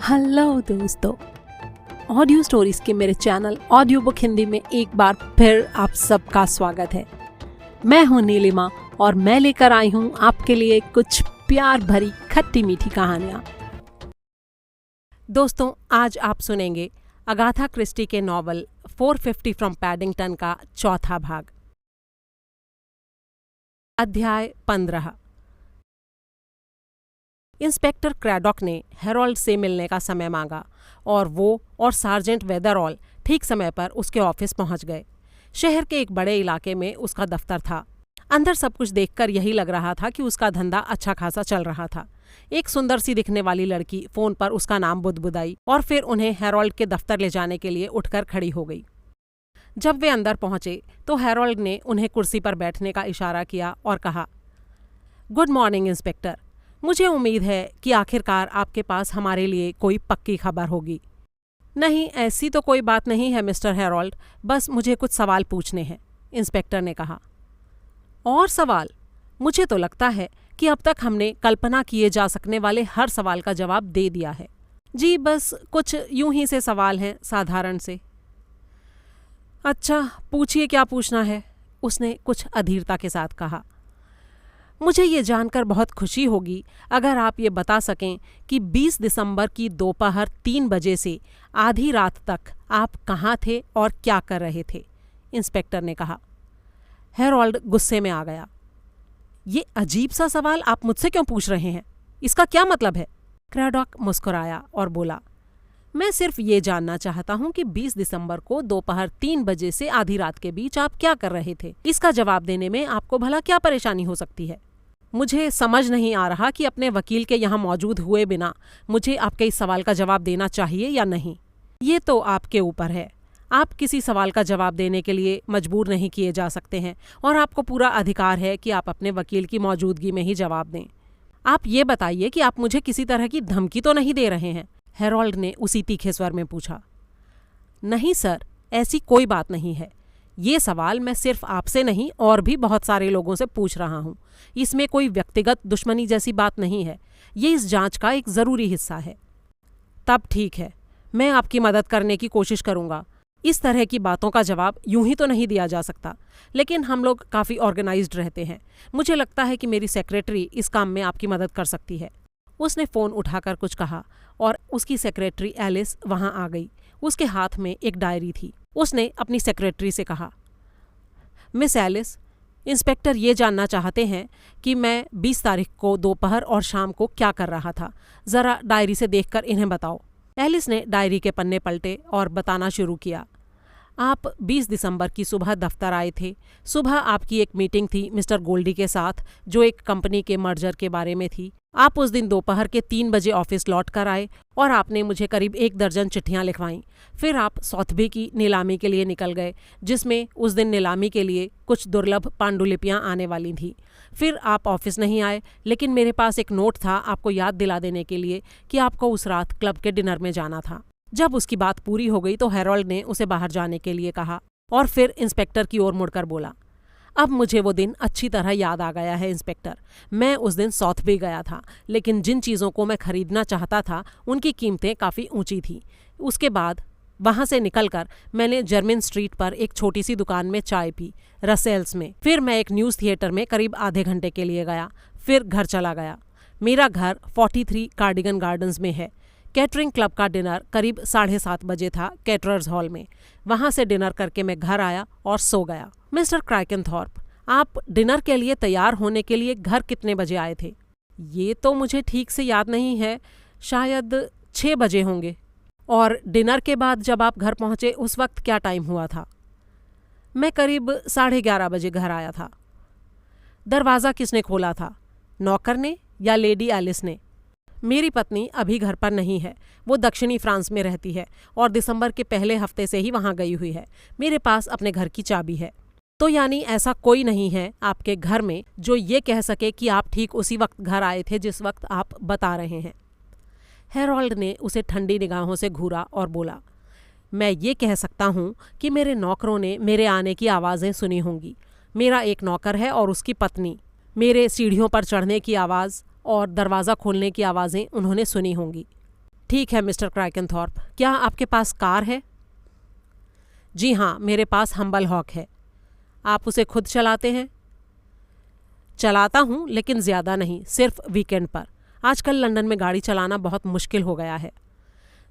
Hello दोस्तों, audio stories के मेरे चैनल ऑडियो बुक हिंदी में एक बार फिर आप सबका स्वागत है। मैं हूं नीलिमा और मैं लेकर आई हूं आपके लिए कुछ प्यार भरी खट्टी मीठी कहानियां। दोस्तों, आज आप सुनेंगे अगाथा क्रिस्टी के नॉवल 450 फ्रॉम पैडिंगटन का चौथा भाग। अध्याय 15। इंस्पेक्टर क्रैडॉक ने हेरोल्ड से मिलने का समय मांगा और वो और सार्जेंट वेदरऑल ठीक समय पर उसके ऑफिस पहुंच गए। शहर के एक बड़े इलाके में उसका दफ्तर था। अंदर सब कुछ देखकर यही लग रहा था कि उसका धंधा अच्छा खासा चल रहा था। एक सुंदर सी दिखने वाली लड़की फोन पर उसका नाम बुदबुदाई और फिर उन्हें हेरोल्ड के दफ्तर ले जाने के लिए उठकर खड़ी हो गई। जब वे अंदर पहुंचे तो हेरोल्ड ने उन्हें कुर्सी पर बैठने का इशारा किया और कहा, गुड मॉर्निंग इंस्पेक्टर। मुझे उम्मीद है कि आखिरकार आपके पास हमारे लिए कोई पक्की खबर होगी। नहीं, ऐसी तो कोई बात नहीं है मिस्टर हेरोल्ड, बस मुझे कुछ सवाल पूछने हैं, इंस्पेक्टर ने कहा। और सवाल? मुझे तो लगता है कि अब तक हमने कल्पना किए जा सकने वाले हर सवाल का जवाब दे दिया है। जी, बस कुछ यूं ही से सवाल हैं, साधारण से। अच्छा, पूछिए क्या पूछना है, उसने कुछ अधीरता के साथ कहा। मुझे ये जानकर बहुत खुशी होगी अगर आप ये बता सकें कि 20 दिसंबर की दोपहर 3 बजे से आधी रात तक आप कहाँ थे और क्या कर रहे थे, इंस्पेक्टर ने कहा। हेरोल्ड गुस्से में आ गया। ये अजीब सा सवाल आप मुझसे क्यों पूछ रहे हैं? इसका क्या मतलब है? क्रैडॉक मुस्कुराया और बोला, मैं सिर्फ ये जानना चाहता हूँ कि 20 दिसंबर को दोपहर 3 बजे से आधी रात के बीच आप क्या कर रहे थे। इसका जवाब देने में आपको भला क्या परेशानी हो सकती है? मुझे समझ नहीं आ रहा कि अपने वकील के यहाँ मौजूद हुए बिना मुझे आपके इस सवाल का जवाब देना चाहिए या नहीं। ये तो आपके ऊपर है। आप किसी सवाल का जवाब देने के लिए मजबूर नहीं किए जा सकते हैं और आपको पूरा अधिकार है कि आप अपने वकील की मौजूदगी में ही जवाब दें। आप ये बताइए कि आप मुझे किसी तरह की धमकी तो नहीं दे रहे हैं? हेरोल्ड ने उसी तीखे स्वर में पूछा। नहीं सर, ऐसी कोई बात नहीं है। ये सवाल मैं सिर्फ आपसे नहीं और भी बहुत सारे लोगों से पूछ रहा हूँ। इसमें कोई व्यक्तिगत दुश्मनी जैसी बात नहीं है। ये इस जांच का एक ज़रूरी हिस्सा है। तब ठीक है, मैं आपकी मदद करने की कोशिश करूँगा। इस तरह की बातों का जवाब यूं ही तो नहीं दिया जा सकता, लेकिन हम लोग काफ़ी ऑर्गेनाइज्ड रहते हैं। मुझे लगता है कि मेरी सेक्रेटरी इस काम में आपकी मदद कर सकती है। उसने फ़ोन उठाकर कुछ कहा और उसकी सेक्रेटरी एलिस वहाँ आ गई। उसके हाथ में एक डायरी थी। उसने अपनी सेक्रेटरी से कहा, मिस एलिस, इंस्पेक्टर ये जानना चाहते हैं कि मैं 20 तारीख को दोपहर और शाम को क्या कर रहा था। ज़रा डायरी से देखकर इन्हें बताओ। एलिस ने डायरी के पन्ने पलटे और बताना शुरू किया। आप 20 दिसंबर की सुबह दफ्तर आए थे। सुबह आपकी एक मीटिंग थी मिस्टर गोल्डी के साथ, जो एक कंपनी के मर्जर के बारे में थी। आप उस दिन दोपहर के 3 बजे ऑफिस लौट कर आए और आपने मुझे करीब 1 दर्जन चिट्ठियां लिखवाईं। फिर आप सॉथबी की नीलामी के लिए निकल गए, जिसमें उस दिन नीलामी के लिए कुछ दुर्लभ पांडुलिपियां आने वाली थीं। फिर आप ऑफिस नहीं आए, लेकिन मेरे पास एक नोट था आपको याद दिला देने के लिए कि आपको उस रात क्लब के डिनर में जाना था। जब उसकी बात पूरी हो गई तो हेरोल्ड ने उसे बाहर जाने के लिए कहा और फिर इंस्पेक्टर की ओर मुड़कर बोला, अब मुझे वो दिन अच्छी तरह याद आ गया है इंस्पेक्टर। मैं उस दिन सॉथबी गया था, लेकिन जिन चीज़ों को मैं खरीदना चाहता था उनकी कीमतें काफ़ी ऊंची थीं। उसके बाद वहाँ से निकलकर मैंने जर्मन स्ट्रीट पर एक छोटी सी दुकान में चाय पी, रसेल्स में। फिर मैं एक न्यूज़ थिएटर में करीब आधे घंटे के लिए गया, फिर घर चला गया। मेरा घर 43 कार्डिगन गार्डन्स में है। कैटरिंग क्लब का डिनर करीब 7:30 बजे था कैटरर्स हॉल में। वहाँ से डिनर करके मैं घर आया और सो गया। मिस्टर क्राइकनथॉर्प, आप डिनर के लिए तैयार होने के लिए घर कितने बजे आए थे? ये तो मुझे ठीक से याद नहीं है, शायद 6 बजे होंगे। और डिनर के बाद जब आप घर पहुँचे उस वक्त क्या टाइम हुआ था? मैं करीब 11:30 बजे घर आया था। दरवाज़ा किसने खोला था, नौकर ने या लेडी एलिस ने? मेरी पत्नी अभी घर पर नहीं है, वो दक्षिणी फ्रांस में रहती है और दिसंबर के पहले हफ्ते से ही वहाँ गई हुई है। मेरे पास अपने घर की चाबी है। तो यानी ऐसा कोई नहीं है आपके घर में जो ये कह सके कि आप ठीक उसी वक्त घर आए थे जिस वक्त आप बता रहे हैं। हेरोल्ड ने उसे ठंडी निगाहों से घूरा और बोला, मैं ये कह सकता हूँ कि मेरे नौकरों ने मेरे आने की आवाज़ें सुनी होंगी। मेरा एक नौकर है और उसकी पत्नी। मेरे सीढ़ियों पर चढ़ने की आवाज़ और दरवाज़ा खोलने की आवाज़ें उन्होंने सुनी होंगी। ठीक है मिस्टर क्रैकनथॉर्प, क्या आपके पास कार है? जी हाँ, मेरे पास हम्बल हॉक है। आप उसे खुद चलाते हैं? चलाता हूँ, लेकिन ज़्यादा नहीं, सिर्फ वीकेंड पर। आजकल लंदन में गाड़ी चलाना बहुत मुश्किल हो गया है।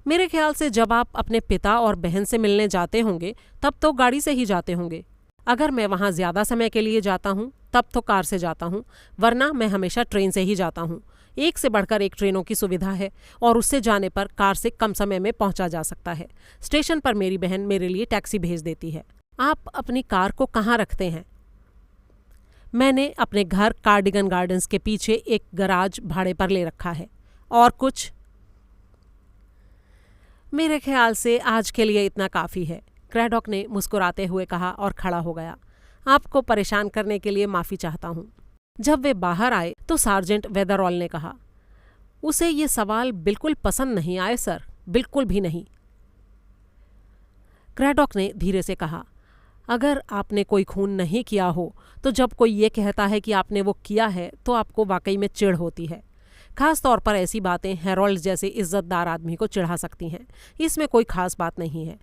मेरे ख्याल से जब आप अपने पिता और बहन से मिलने जाते होंगे तब तो गाड़ी से ही जाते होंगे। अगर मैं वहाँ ज़्यादा समय के लिए जाता हूँ तब तो कार से जाता हूँ, वरना मैं हमेशा ट्रेन से ही जाता हूँ। एक से बढ़कर एक ट्रेनों की सुविधा है और उससे जाने पर कार से कम समय में पहुँचा जा सकता है। स्टेशन पर मेरी बहन मेरे लिए टैक्सी भेज देती है। आप अपनी कार को कहाँ रखते हैं? मैंने अपने घर कार्डिगन गार्डन्स के पीछे एक गराज भाड़े पर ले रखा है। और कुछ? मेरे ख्याल से आज के लिए इतना काफ़ी है, क्रैडॉक ने मुस्कुराते हुए कहा और खड़ा हो गया। आपको परेशान करने के लिए माफ़ी चाहता हूँ। जब वे बाहर आए तो सार्जेंट वेदरऑल ने कहा, उसे ये सवाल बिल्कुल पसंद नहीं आए सर, बिल्कुल भी नहीं। क्रैडॉक ने धीरे से कहा, अगर आपने कोई खून नहीं किया हो तो जब कोई ये कहता है कि आपने वो किया है तो आपको वाकई में चिढ़ होती है। खास तौर पर ऐसी बातें हैरोल्ड जैसे इज्जतदार आदमी को चिढ़ा सकती हैं। इसमें कोई खास बात नहीं है।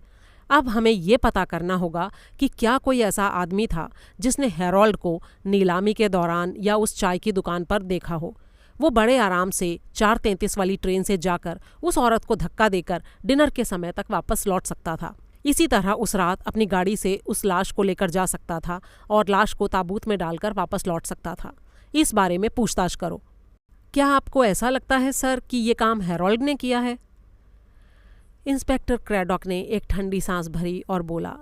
अब हमें ये पता करना होगा कि क्या कोई ऐसा आदमी था जिसने हैरोल्ड को नीलामी के दौरान या उस चाय की दुकान पर देखा हो। वो बड़े आराम से 4:33 वाली ट्रेन से जाकर उस औरत को धक्का देकर डिनर के समय तक वापस लौट सकता था। इसी तरह उस रात अपनी गाड़ी से उस लाश को लेकर जा सकता था और लाश को ताबूत में डालकर वापस लौट सकता था। इस बारे में पूछताछ करो। क्या आपको ऐसा लगता है सर कि ये काम हैरोल्ड ने किया है? इंस्पेक्टर क्रैडॉक ने एक ठंडी सांस भरी और बोला,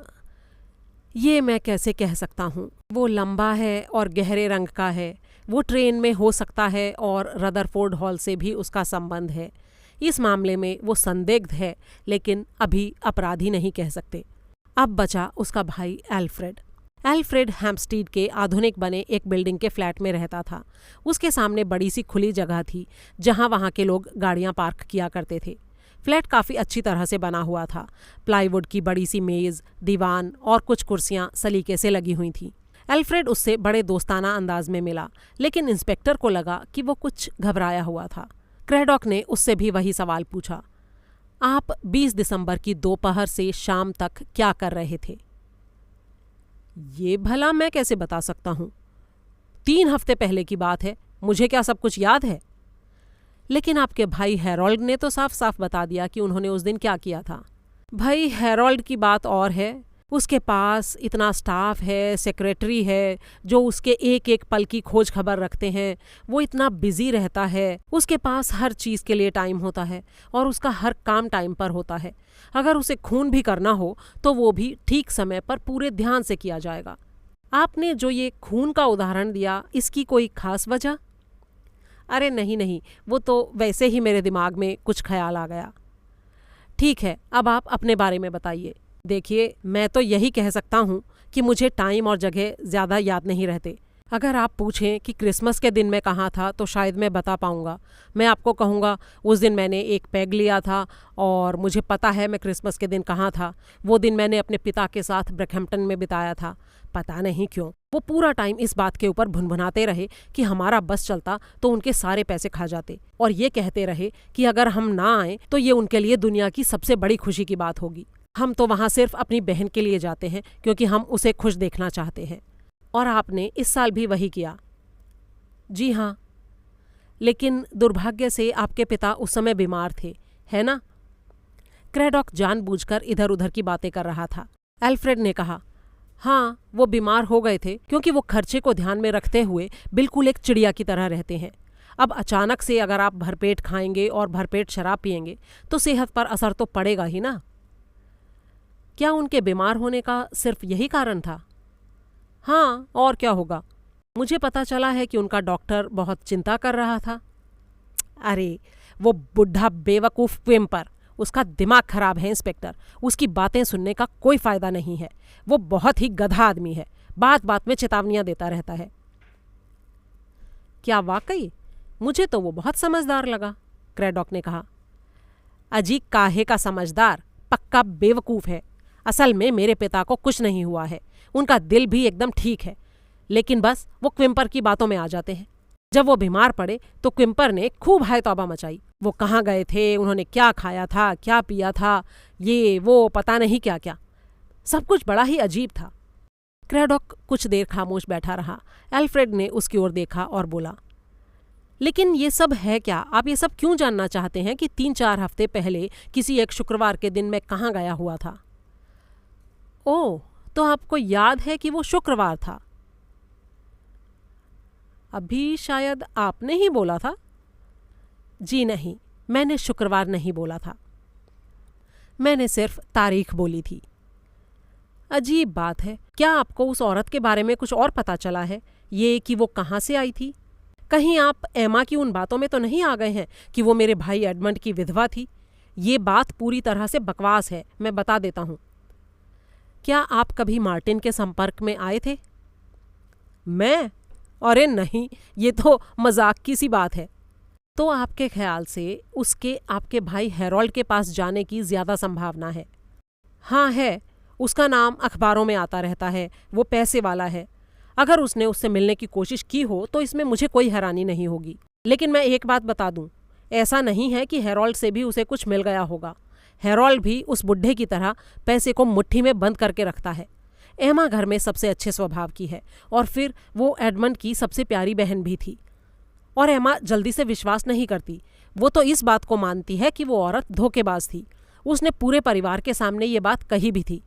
ये मैं कैसे कह सकता हूँ। वो लंबा है और गहरे रंग का है। वो ट्रेन में हो सकता है और रदरफोर्ड हॉल से भी उसका संबंध है। इस मामले में वो संदिग्ध है, लेकिन अभी अपराधी नहीं कह सकते। अब बचा उसका भाई एल्फ्रेड। एल्फ्रेड हैम्पस्टीड के आधुनिक बने एक बिल्डिंग के फ्लैट में रहता था। उसके सामने बड़ी सी खुली जगह थी जहाँ वहाँ के लोग गाड़ियाँ पार्क किया करते थे। फ्लैट काफ़ी अच्छी तरह से बना हुआ था। प्लाईवुड की बड़ी सी मेज़, दीवान और कुछ कुर्सियाँ सलीके से लगी हुई थीं। एल्फ्रेड उससे बड़े दोस्ताना अंदाज में मिला, लेकिन इंस्पेक्टर को लगा कि वो कुछ घबराया हुआ था। क्रैडॉक ने उससे भी वही सवाल पूछा, आप 20 दिसंबर की दोपहर से शाम तक क्या कर रहे थे? ये भला मैं कैसे बता सकता हूँ? 3 हफ्ते पहले की बात है, मुझे क्या सब कुछ याद है? लेकिन आपके भाई हैरोल्ड ने तो साफ साफ बता दिया कि उन्होंने उस दिन क्या किया था। भाई हैरोल्ड की बात और है। उसके पास इतना स्टाफ है, सेक्रेटरी है जो उसके एक एक पल की खोज खबर रखते हैं। वो इतना बिजी रहता है, उसके पास हर चीज़ के लिए टाइम होता है और उसका हर काम टाइम पर होता है। अगर उसे खून भी करना हो तो वो भी ठीक समय पर पूरे ध्यान से किया जाएगा। आपने जो ये खून का उदाहरण दिया, इसकी कोई खास वजह? अरे नहीं, वो तो वैसे ही मेरे दिमाग में कुछ ख्याल आ गया। ठीक है, अब आप अपने बारे में बताइए। देखिए, मैं तो यही कह सकता हूँ कि मुझे टाइम और जगह ज़्यादा याद नहीं रहते। अगर आप पूछें कि क्रिसमस के दिन मैं कहाँ था तो शायद मैं बता पाऊँगा। मैं आपको कहूँगा उस दिन मैंने एक पैग लिया था और मुझे पता है मैं क्रिसमस के दिन कहाँ था। वो दिन मैंने अपने पिता के साथ ब्रैकहैम्पटन में बिताया था। पता नहीं क्यों वो पूरा टाइम इस बात के ऊपर भुनभुनाते रहे कि हमारा बस चलता तो उनके सारे पैसे खा जाते, और ये कहते रहे कि अगर हम ना आए तो ये उनके लिए दुनिया की सबसे बड़ी खुशी की बात होगी। हम तो वहाँ सिर्फ अपनी बहन के लिए जाते हैं क्योंकि हम उसे खुश देखना चाहते हैं। और आपने इस साल भी वही किया? जी हाँ, लेकिन दुर्भाग्य से आपके पिता उस समय बीमार थे, है ना? क्रैडॉक जानबूझकर इधर उधर की बातें कर रहा था। एल्फ्रेड ने कहा, हाँ, वो बीमार हो गए थे क्योंकि वो खर्चे को ध्यान में रखते हुए बिल्कुल एक चिड़िया की तरह रहते हैं। अब अचानक से अगर आप भरपेट खाएंगे और भरपेट शराब पिएंगे तो सेहत पर असर तो पड़ेगा ही ना। क्या उनके बीमार होने का सिर्फ यही कारण था? हाँ, और क्या होगा। मुझे पता चला है कि उनका डॉक्टर बहुत चिंता कर रहा था। अरे वो बुढ़ा बेवकूफ़ क्विम्पर, उसका दिमाग खराब है इंस्पेक्टर। उसकी बातें सुनने का कोई फ़ायदा नहीं है। वो बहुत ही गधा आदमी है, बात बात में चेतावनियां देता रहता है। क्या वाकई? मुझे तो वो बहुत समझदार लगा, क्रैडॉक ने कहा। अजी काहे का समझदार, पक्का बेवकूफ़ है। असल में मेरे पिता को कुछ नहीं हुआ है, उनका दिल भी एकदम ठीक है, लेकिन बस वो क्विम्पर की बातों में आ जाते हैं। जब वो बीमार पड़े तो क्विम्पर ने खूब हाय तौबा मचाई। वो कहाँ गए थे, उन्होंने क्या खाया था, क्या पिया था, ये वो पता नहीं क्या क्या। सब कुछ बड़ा ही अजीब था। क्रैडॉक कुछ देर खामोश बैठा रहा। एल्फ्रेड ने उसकी ओर देखा और बोला, लेकिन ये सब है क्या? आप ये सब क्यों जानना चाहते हैं कि 3-4 हफ्ते पहले किसी एक शुक्रवार के दिन मैं कहाँ गया हुआ था? ओह, तो आपको याद है कि वो शुक्रवार था? अभी शायद आपने ही बोला था। जी नहीं, मैंने शुक्रवार नहीं बोला था। मैंने सिर्फ तारीख बोली थी। अजीब बात है, क्या आपको उस औरत के बारे में कुछ और पता चला है? ये कि वो कहाँ से आई थी? कहीं आप एमा की उन बातों में तो नहीं आ गए हैं कि वो मेरे भाई एडमंड की विधवा थी? ये बात पूरी तरह से बकवास है, मैं बता देता हूँ। क्या आप कभी मार्टिन के संपर्क में आए थे? मैं? अरे नहीं, ये तो मजाक की सी बात है। तो आपके ख्याल से उसके आपके भाई हेरोल्ड के पास जाने की ज्यादा संभावना है? हाँ है, उसका नाम अखबारों में आता रहता है, वो पैसे वाला है। अगर उसने उससे मिलने की कोशिश की हो तो इसमें मुझे कोई हैरानी नहीं होगी। लेकिन मैं एक बात बता दूं, ऐसा नहीं है कि हेरोल्ड से भी उसे कुछ मिल गया होगा। हेरोल्ड भी उस बुढ़े की तरह पैसे को मुट्ठी में बंद करके रखता है। एमा घर में सबसे अच्छे स्वभाव की है और फिर वो एडमंड की सबसे प्यारी बहन भी थी। और एमा जल्दी से विश्वास नहीं करती। वो तो इस बात को मानती है कि वो औरत धोखेबाज थी। उसने पूरे परिवार के सामने ये बात कही भी थी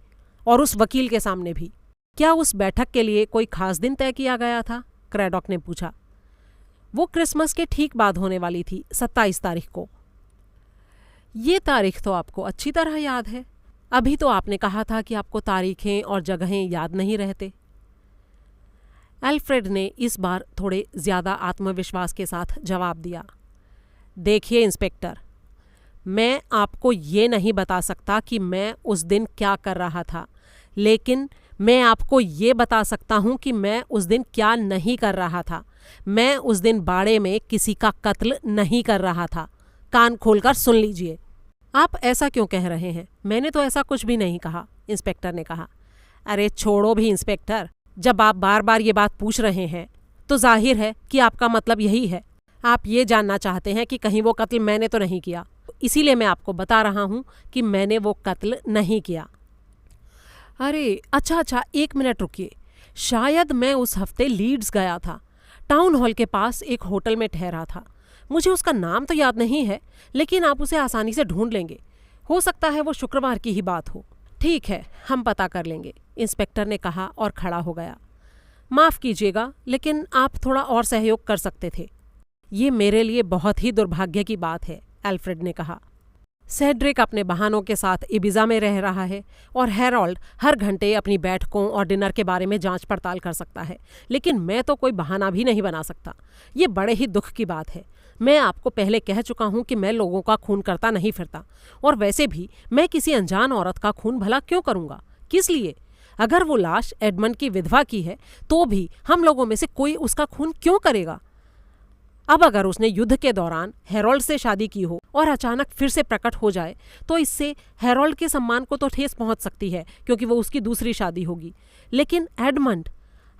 और उस वकील के सामने भी। क्या उस बैठक के लिए कोई खास दिन तय किया गया था? क्रैडॉक ने पूछा। वो क्रिसमस के ठीक बाद होने वाली थी, 27 तारीख को। ये तारीख तो आपको अच्छी तरह याद है। अभी तो आपने कहा था कि आपको तारीखें और जगहें याद नहीं रहते। एल्फ्रेड ने इस बार थोड़े ज्यादा आत्मविश्वास के साथ जवाब दिया। देखिए इंस्पेक्टर, मैं आपको ये नहीं बता सकता कि मैं उस दिन क्या कर रहा था, लेकिन मैं आपको ये बता सकता हूं कि मैं उस दिन क्या नहीं कर रहा था। मैं उस दिन बाड़े में किसी का कत्ल नहीं कर रहा था। कान खोलकर सुन लीजिए। आप ऐसा क्यों कह रहे हैं? मैंने तो ऐसा कुछ भी नहीं कहा, इंस्पेक्टर ने कहा। अरे छोड़ो भी इंस्पेक्टर, जब आप बार बार ये बात पूछ रहे हैं तो जाहिर है कि आपका मतलब यही है। आप ये जानना चाहते हैं कि कहीं वो कत्ल मैंने तो नहीं किया। इसीलिए मैं आपको बता रहा हूं कि मैंने वो कत्ल नहीं किया। अरे अच्छा, 1 मिनट रुकिए। शायद मैं उस हफ्ते लीड्स गया था। टाउन हॉल के पास एक होटल में ठहरा था। मुझे उसका नाम तो याद नहीं है, लेकिन आप उसे आसानी से ढूंढ लेंगे। हो सकता है वो शुक्रवार की ही बात हो। ठीक है, हम पता कर लेंगे, इंस्पेक्टर ने कहा और खड़ा हो गया। माफ़ कीजिएगा, लेकिन आप थोड़ा और सहयोग कर सकते थे। ये मेरे लिए बहुत ही दुर्भाग्य की बात है, एल्फ्रेड ने कहा। सेड्रिक अपने बहानों के साथ इबिजा में रह रहा है और हेरोल्ड हर घंटे अपनी बैठकों और डिनर के बारे में जांच पड़ताल कर सकता है, लेकिन मैं तो कोई बहाना भी नहीं बना सकता। ये बड़े ही दुख की बात है। मैं आपको पहले कह चुका हूं कि मैं लोगों का खून करता नहीं फिरता, और वैसे भी मैं किसी अनजान औरत का खून भला क्यों करूंगा? किस लिए? अगर वो लाश एडमंड की विधवा की है तो भी हम लोगों में से कोई उसका खून क्यों करेगा? अब अगर उसने युद्ध के दौरान हेरोल्ड से शादी की हो और अचानक फिर से प्रकट हो जाए तो इससे हेरोल्ड के सम्मान को तो ठेस पहुंच सकती है, क्योंकि वो उसकी दूसरी शादी होगी। लेकिन एडमंड,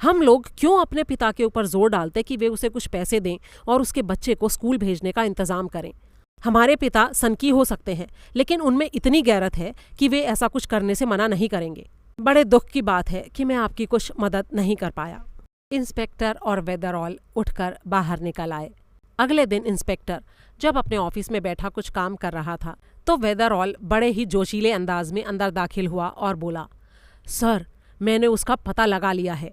हम लोग क्यों अपने पिता के ऊपर जोर डालते कि वे उसे कुछ पैसे दें और उसके बच्चे को स्कूल भेजने का इंतजाम करें? हमारे पिता सनकी हो सकते हैं, लेकिन उनमें इतनी गैरत है कि वे ऐसा कुछ करने से मना नहीं करेंगे। बड़े दुख की बात है कि मैं आपकी कुछ मदद नहीं कर पाया। इंस्पेक्टर और वेदरऑल उठकर बाहर निकल आए। अगले दिन इंस्पेक्टर जब अपने ऑफिस में बैठा कुछ काम कर रहा था तो वेदरऑल बड़े ही जोशीले अंदाज में अंदर दाखिल हुआ और बोला, सर, मैंने उसका पता लगा लिया है।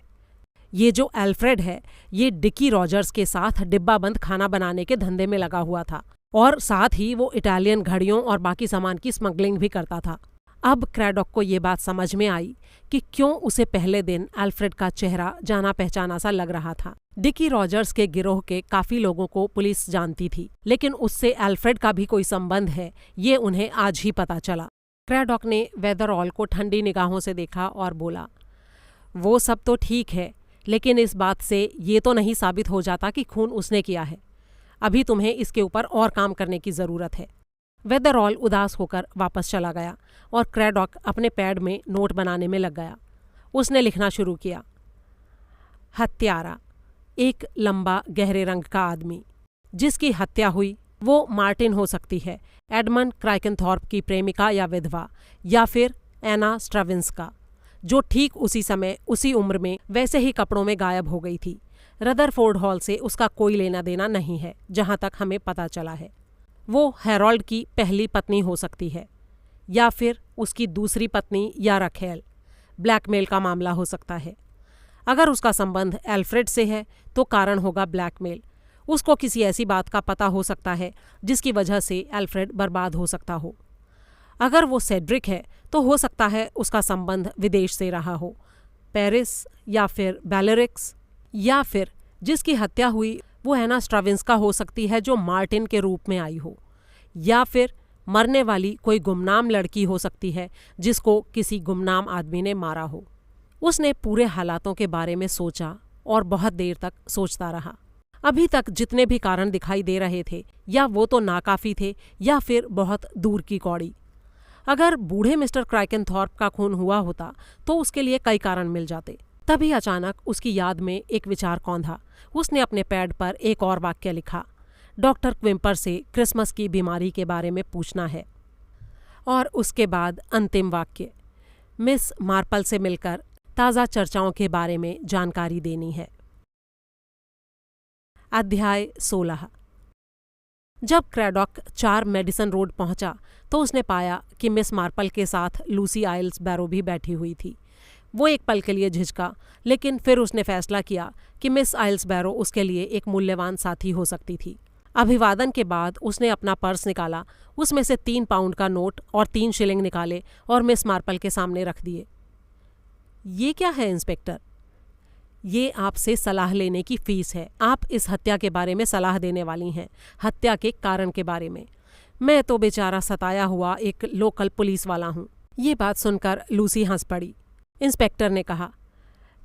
ये जो एल्फ्रेड है, ये डिकी रॉजर्स के साथ डिब्बा बंद खाना बनाने के धंधे में लगा हुआ था, और साथ ही वो इटालियन घड़ियों और बाकी सामान की स्मगलिंग भी करता था। अब क्रैडॉक को ये बात समझ में आई कि क्यों उसे पहले दिन एल्फ्रेड का चेहरा जाना पहचाना सा लग रहा था। डिकी रॉजर्स के गिरोह के काफी लोगों को पुलिस जानती थी, लेकिन उससे एल्फ्रेड का भी कोई संबंध है ये उन्हें आज ही पता चला। क्रैडॉक ने वेदरऑल को ठंडी निगाहों से देखा और बोला, वो सब तो ठीक है, लेकिन इस बात से ये तो नहीं साबित हो जाता कि खून उसने किया है। अभी तुम्हें इसके ऊपर और काम करने की जरूरत है। वेदरऑल उदास होकर वापस चला गया और क्रैडॉक अपने पैड में नोट बनाने में लग गया। उसने लिखना शुरू किया, हत्यारा, एक लंबा गहरे रंग का आदमी। जिसकी हत्या हुई वो मार्टिन हो सकती है, एडमंड क्राइकनथॉर्प की प्रेमिका या विधवा, या फिर एना स्ट्राविंस्का, जो ठीक उसी समय उसी उम्र में वैसे ही कपड़ों में गायब हो गई थी। रदरफोर्ड हॉल से उसका कोई लेना देना नहीं है, जहां तक हमें पता चला है। वो हैरोल्ड की पहली पत्नी हो सकती है, या फिर उसकी दूसरी पत्नी या रखेल। ब्लैकमेल का मामला हो सकता है। अगर उसका संबंध एल्फ्रेड से है तो कारण होगा ब्लैकमेल। उसको किसी ऐसी बात का पता हो सकता है जिसकी वजह से एल्फ्रेड बर्बाद हो सकता हो। अगर वो सेड्रिक है तो हो सकता है उसका संबंध विदेश से रहा हो, पेरिस या फिर बेलेरिक्स। या फिर जिसकी हत्या हुई वो एना स्ट्राविंस्का हो सकती है, जो मार्टिन के रूप में आई हो। या फिर मरने वाली कोई गुमनाम लड़की हो सकती है जिसको किसी गुमनाम आदमी ने मारा हो। उसने पूरे हालातों के बारे में सोचा और बहुत देर तक सोचता रहा। अभी तक जितने भी कारण दिखाई दे रहे थे, या वो तो नाकाफी थे या फिर बहुत दूर की कौड़ी। अगर बूढ़े मिस्टर क्राइकनथॉर्प का खून हुआ होता तो उसके लिए कई कारण मिल जाते। तभी अचानक उसकी याद में एक विचार कौंधा। उसने अपने पैड पर एक और वाक्य लिखा, डॉक्टर क्विम्पर से क्रिसमस की बीमारी के बारे में पूछना है। और उसके बाद अंतिम वाक्य, मिस मार्पल से मिलकर ताज़ा चर्चाओं के बारे में जानकारी देनी है। अध्याय 16। जब क्रैडॉक 4 मेडिसन रोड पहुंचा तो उसने पाया कि मिस मार्पल के साथ लूसी आइल्स बैरो भी बैठी हुई थी। वो एक पल के लिए झिझका, लेकिन फिर उसने फैसला किया कि मिस आइल्स बैरो उसके लिए एक मूल्यवान साथी हो सकती थी। अभिवादन के बाद उसने अपना पर्स निकाला, उसमें से 3 पाउंड का नोट और 3 शिलिंग निकाले और मिस मार्पल के सामने रख दिए। ये क्या है इंस्पेक्टर? ये आपसे सलाह लेने की फीस है। आप इस हत्या के बारे में सलाह देने वाली हैं, हत्या के कारण के बारे में। मैं तो बेचारा सताया हुआ एक लोकल पुलिस वाला हूँ। ये बात सुनकर लूसी हंस पड़ी। इंस्पेक्टर ने कहा,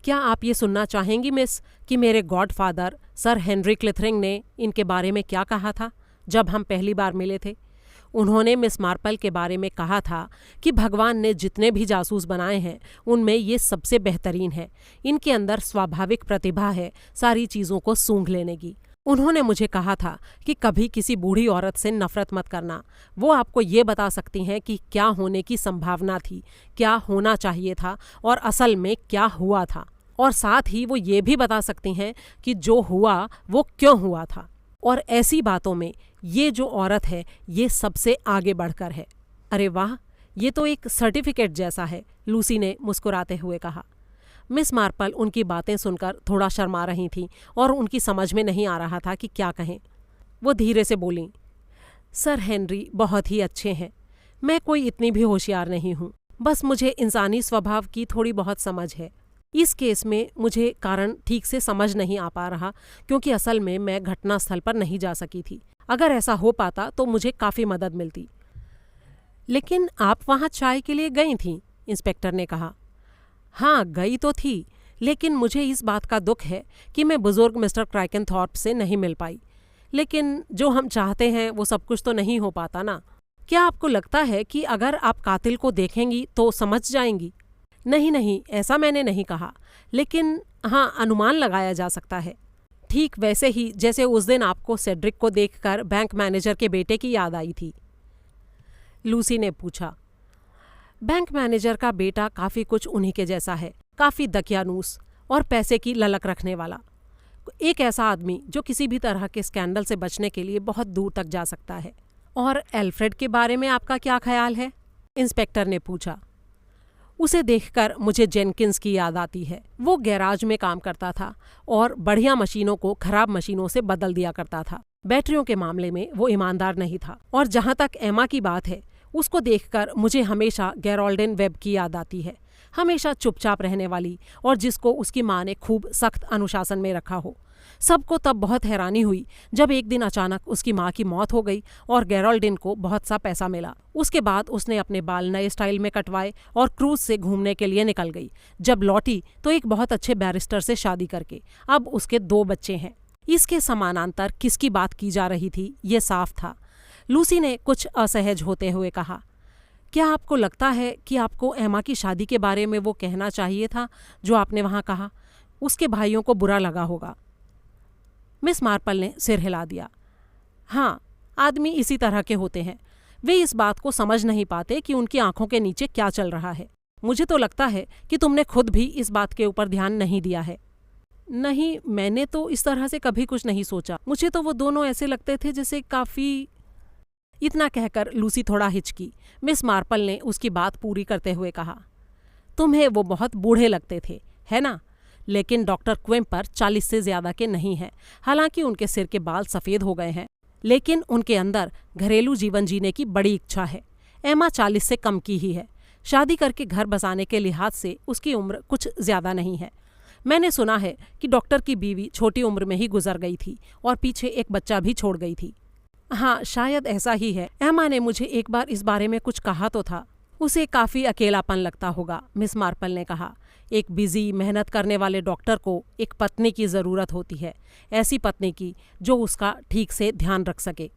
क्या आप ये सुनना चाहेंगी मिस कि मेरे गॉडफादर सर हेनरी क्लिथरिंग ने इनके बारे में क्या कहा था जब हम पहली बार मिले थे? उन्होंने मिस मार्पल के बारे में कहा था कि भगवान ने जितने भी जासूस बनाए हैं उनमें ये सबसे बेहतरीन है। इनके अंदर स्वाभाविक प्रतिभा है सारी चीज़ों को सूंघ लेने की। उन्होंने मुझे कहा था कि कभी किसी बूढ़ी औरत से नफरत मत करना। वो आपको ये बता सकती हैं कि क्या होने की संभावना थी, क्या होना चाहिए था और असल में क्या हुआ था। और साथ ही वो ये भी बता सकती हैं कि जो हुआ वो क्यों हुआ था। और ऐसी बातों में ये जो औरत है ये सबसे आगे बढ़कर है। अरे वाह, ये तो एक सर्टिफिकेट जैसा है, लूसी ने मुस्कुराते हुए कहा। मिस मार्पल उनकी बातें सुनकर थोड़ा शर्मा रही थीं और उनकी समझ में नहीं आ रहा था कि क्या कहें। वो धीरे से बोलीं, सर हेनरी बहुत ही अच्छे हैं। मैं कोई इतनी भी होशियार नहीं हूँ, बस मुझे इंसानी स्वभाव की थोड़ी बहुत समझ है। इस केस में मुझे कारण ठीक से समझ नहीं आ पा रहा, क्योंकि असल में मैं घटना स्थल पर नहीं जा सकी थी। अगर ऐसा हो पाता तो मुझे काफ़ी मदद मिलती। लेकिन आप वहाँ चाय के लिए गई थीं, इंस्पेक्टर ने कहा। हाँ, गई तो थी, लेकिन मुझे इस बात का दुख है कि मैं बुजुर्ग मिस्टर क्राइकनथॉर्प से नहीं मिल पाई। लेकिन जो हम चाहते हैं वो सब कुछ तो नहीं हो पाता ना। क्या आपको लगता है कि अगर आप कातिल को देखेंगी तो समझ जाएंगी? नहीं नहीं, ऐसा मैंने नहीं कहा, लेकिन हाँ, अनुमान लगाया जा सकता है। ठीक वैसे ही जैसे उस दिन आपको सेड्रिक को देखकर बैंक मैनेजर के बेटे की याद आई थी, लूसी ने पूछा। बैंक मैनेजर का बेटा काफ़ी कुछ उन्हीं के जैसा है, काफ़ी दकियानूस और पैसे की ललक रखने वाला। एक ऐसा आदमी जो किसी भी तरह के स्कैंडल से बचने के लिए बहुत दूर तक जा सकता है। और एल्फ्रेड के बारे में आपका क्या ख्याल है? इंस्पेक्टर ने पूछा। उसे देखकर मुझे जेनकिंस की याद आती है। वो गैराज में काम करता था और बढ़िया मशीनों को खराब मशीनों से बदल दिया करता था। बैटरियों के मामले में वो ईमानदार नहीं था। और जहाँ तक एमा की बात है, उसको देखकर मुझे हमेशा गेरोल्डिन वेब की याद आती है। हमेशा चुपचाप रहने वाली और जिसको उसकी माँ ने खूब सख्त अनुशासन में रखा हो। सबको तब बहुत हैरानी हुई जब एक दिन अचानक उसकी माँ की मौत हो गई और गेरोल्डिन को बहुत सा पैसा मिला। उसके बाद उसने अपने बाल नए स्टाइल में कटवाए और क्रूज से घूमने के लिए निकल गई। जब लौटी तो एक बहुत अच्छे बैरिस्टर से शादी करके अब उसके 2 बच्चे हैं। इसके समानांतर किसकी बात की जा रही थी ये साफ था। लूसी ने कुछ असहज होते हुए कहा, क्या आपको लगता है कि आपको एमा की शादी के बारे में वो कहना चाहिए था जो आपने वहाँ कहा? उसके भाइयों को बुरा लगा होगा। मिस मार्पल ने सिर हिला दिया। हाँ, आदमी इसी तरह के होते हैं। वे इस बात को समझ नहीं पाते कि उनकी आंखों के नीचे क्या चल रहा है। मुझे तो लगता है कि तुमने खुद भी इस बात के ऊपर ध्यान नहीं दिया है। नहीं, मैंने तो इस तरह से कभी कुछ नहीं सोचा। मुझे तो वो दोनों ऐसे लगते थे जैसे काफी। इतना कहकर लूसी थोड़ा हिचकी। मिस मार्पल ने उसकी बात पूरी करते हुए कहा, तुम्हें वो बहुत बूढ़े लगते थे, है ना? लेकिन डॉक्टर क्विम्पर 40 से ज्यादा के नहीं हैं। हालांकि उनके सिर के बाल सफ़ेद हो गए हैं, लेकिन उनके अंदर घरेलू जीवन जीने की बड़ी इच्छा है। एमा 40 से कम की ही है। शादी करके घर बसाने के लिहाज से उसकी उम्र कुछ ज्यादा नहीं है। मैंने सुना है कि डॉक्टर की बीवी छोटी उम्र में ही गुजर गई थी और पीछे एक बच्चा भी छोड़ गई थी। हाँ, शायद ऐसा ही है। एमा ने मुझे एक बार इस बारे में कुछ कहा तो था। उसे काफी अकेलापन लगता होगा, मिस मार्पल ने कहा। एक बिजी मेहनत करने वाले डॉक्टर को एक पत्नी की ज़रूरत होती है, ऐसी पत्नी की जो उसका ठीक से ध्यान रख सके।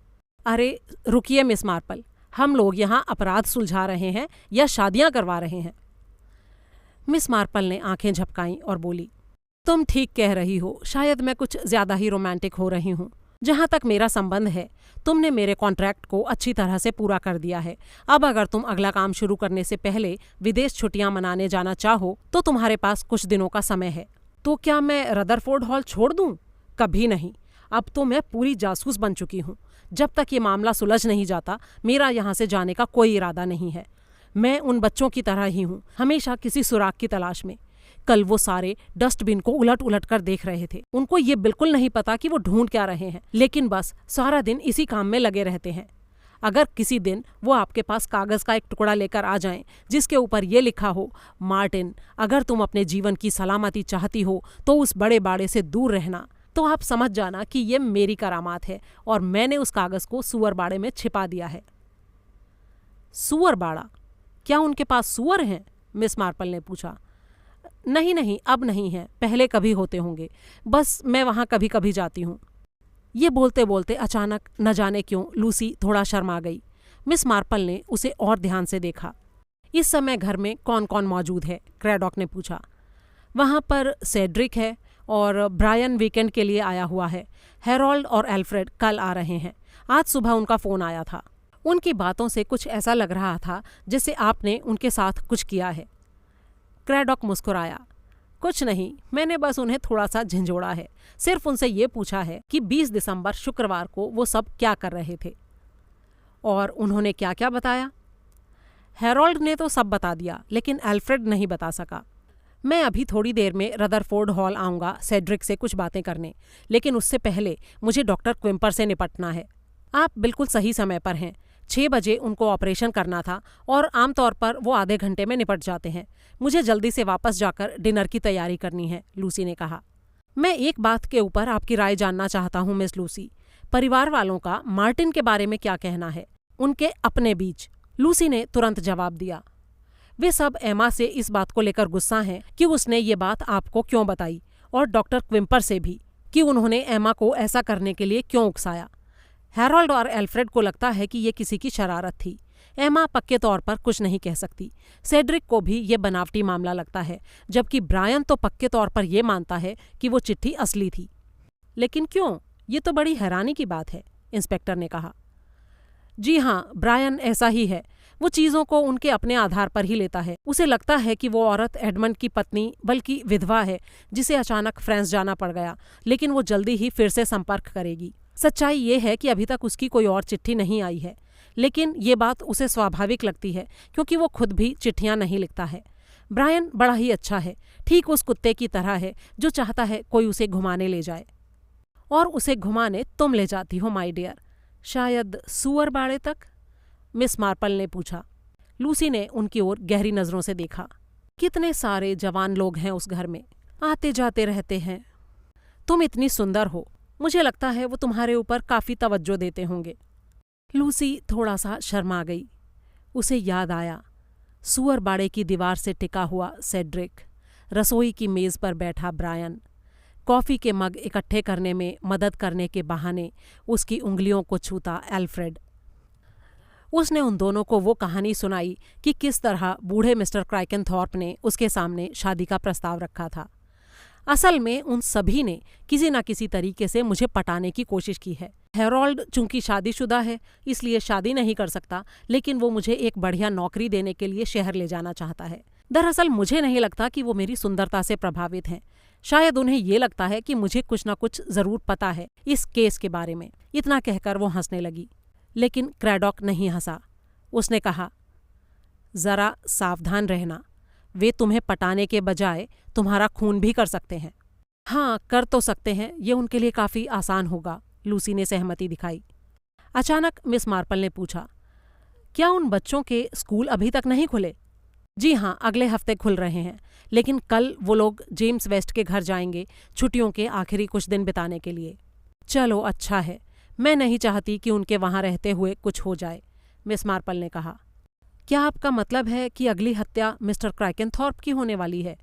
अरे रुकिए मिस मार्पल, हम लोग यहाँ अपराध सुलझा रहे हैं या शादियाँ करवा रहे हैं? मिस मार्पल ने आंखें झपकाईं और बोली, तुम ठीक कह रही हो। शायद मैं कुछ ज्यादा ही रोमांटिक हो रही हूँ। जहाँ तक मेरा संबंध है, तुमने मेरे कॉन्ट्रैक्ट को अच्छी तरह से पूरा कर दिया है। अब अगर तुम अगला काम शुरू करने से पहले विदेश छुट्टियां मनाने जाना चाहो तो तुम्हारे पास कुछ दिनों का समय है। तो क्या मैं रदरफोर्ड हॉल छोड़ दूं? कभी नहीं। अब तो मैं पूरी जासूस बन चुकी हूँ। जब तक ये मामला सुलझ नहीं जाता, मेरा यहाँ से जाने का कोई इरादा नहीं है। मैं उन बच्चों की तरह ही हूँ, हमेशा किसी सुराग की तलाश में। कल वो सारे डस्टबिन को उलट उलट कर देख रहे थे। उनको ये बिल्कुल नहीं पता कि वो ढूंढ क्या रहे हैं, लेकिन बस सारा दिन इसी काम में लगे रहते हैं। अगर किसी दिन वो आपके पास कागज का एक टुकड़ा लेकर आ जाएं जिसके ऊपर ये लिखा हो, मार्टिन, अगर तुम अपने जीवन की सलामती चाहती हो तो उस बड़े बाड़े से दूर रहना, तो आप समझ जाना कि ये मेरी करामात है और मैंने उस कागज को सुअर बाड़े में छिपा दिया है। सुअर बाड़ा? क्या उनके पास सुअर हैं? मिस मार्पल ने पूछा। नहीं नहीं, अब नहीं है, पहले कभी होते होंगे। बस मैं वहाँ कभी कभी जाती हूँ। ये बोलते बोलते अचानक न जाने क्यों लूसी थोड़ा शर्मा गई। मिस मार्पल ने उसे और ध्यान से देखा। इस समय घर में कौन कौन मौजूद है? क्रैडॉक ने पूछा। वहाँ पर सेड्रिक है और ब्रायन वीकेंड के लिए आया हुआ है। हेरोल्ड और एल्फ्रेड कल आ रहे हैं। आज सुबह उनका फ़ोन आया था। उनकी बातों से कुछ ऐसा लग रहा था जैसे आपने उनके साथ कुछ किया है। क्रैडॉक मुस्कुराया। कुछ नहीं, मैंने बस उन्हें थोड़ा सा झंझोड़ा है। सिर्फ उनसे ये पूछा है कि 20 दिसंबर शुक्रवार को वो सब क्या कर रहे थे। और उन्होंने क्या क्या बताया? हेरोल्ड ने तो सब बता दिया, लेकिन एल्फ्रेड नहीं बता सका। मैं अभी थोड़ी देर में रदरफोर्ड हॉल आऊँगा सेड्रिक से कुछ बातें करने, लेकिन उससे पहले मुझे डॉक्टर क्विम्पर से निपटना है। आप बिल्कुल सही समय पर हैं। 6 बजे उनको ऑपरेशन करना था और आमतौर पर वो आधे घंटे में निपट जाते हैं। मुझे जल्दी से वापस जाकर डिनर की तैयारी करनी है, लूसी ने कहा। मैं एक बात के ऊपर आपकी राय जानना चाहता हूँ मिस लूसी। परिवार वालों का मार्टिन के बारे में क्या कहना है? उनके अपने बीच। लूसी ने तुरंत जवाब दिया। वे सब एमा से इस बात को लेकर गुस्सा हैं कि उसने ये बात आपको क्यों बताई, और डॉक्टर क्विम्पर से भी कि उन्होंने एमा को ऐसा करने के लिए क्यों उकसाया। हेरोल्ड और एल्फ्रेड को लगता है कि ये किसी की शरारत थी। एमा पक्के तौर पर कुछ नहीं कह सकती। सेड्रिक को भी ये बनावटी मामला लगता है, जबकि ब्रायन तो पक्के तौर पर यह मानता है कि वो चिट्ठी असली थी। लेकिन क्यों? ये तो बड़ी हैरानी की बात है, इंस्पेक्टर ने कहा। जी हाँ, ब्रायन ऐसा ही है। वो चीज़ों को उनके अपने आधार पर ही लेता है। उसे लगता है कि वो औरत एडमंड की पत्नी बल्कि विधवा है, जिसे अचानक फ्रांस जाना पड़ गया, लेकिन वो जल्दी ही फिर से संपर्क करेगी। सच्चाई ये है कि अभी तक उसकी कोई और चिट्ठी नहीं आई है, लेकिन ये बात उसे स्वाभाविक लगती है क्योंकि वो खुद भी चिट्ठियाँ नहीं लिखता है। ब्रायन बड़ा ही अच्छा है, ठीक उस कुत्ते की तरह है जो चाहता है कोई उसे घुमाने ले जाए। और उसे घुमाने तुम ले जाती हो माय डियर, शायद सुअर बाड़े तक? मिस मार्पल ने पूछा। लूसी ने उनकी ओर गहरी नज़रों से देखा। कितने सारे जवान लोग हैं उस घर में, आते जाते रहते हैं। तुम इतनी सुंदर हो, मुझे लगता है वो तुम्हारे ऊपर काफ़ी तवज्जो देते होंगे। लूसी थोड़ा सा शर्मा गई। उसे याद आया, सुअर बाड़े की दीवार से टिका हुआ सेड्रिक, रसोई की मेज़ पर बैठा ब्रायन, कॉफ़ी के मग इकट्ठे करने में मदद करने के बहाने उसकी उंगलियों को छूता एल्फ्रेड। उसने उन दोनों को वो कहानी सुनाई कि किस तरह बूढ़े मिस्टर क्राइकेनथॉर्प ने उसके सामने शादी का प्रस्ताव रखा था। असल में उन सभी ने किसी न किसी तरीके से मुझे पटाने की कोशिश की है। हेरोल्ड चूंकि शादीशुदा है इसलिए शादी नहीं कर सकता, लेकिन वो मुझे एक बढ़िया नौकरी देने के लिए शहर ले जाना चाहता है। दरअसल मुझे नहीं लगता कि वो मेरी सुंदरता से प्रभावित हैं। शायद उन्हें ये लगता है कि मुझे कुछ न कुछ जरूर पता है इस केस के बारे में। इतना कहकर वो हंसने लगी, लेकिन क्रैडॉक नहीं हंसा। उसने कहा, जरा सावधान रहना, वे तुम्हें पटाने के बजाय तुम्हारा खून भी कर सकते हैं। हाँ, कर तो सकते हैं, ये उनके लिए काफी आसान होगा, लूसी ने सहमति दिखाई। अचानक मिस मार्पल ने पूछा, क्या उन बच्चों के स्कूल अभी तक नहीं खुले? जी हाँ, अगले हफ्ते खुल रहे हैं, लेकिन कल वो लोग जेम्स वेस्ट के घर जाएंगे छुट्टियों के आखिरी कुछ दिन बिताने के लिए। चलो अच्छा है, मैं नहीं चाहती कि उनके वहाँ रहते हुए कुछ हो जाए, मिस मार्पल ने कहा। क्या आपका मतलब है कि अगली हत्या मिस्टर क्रैकेनथॉर्प की होने वाली है?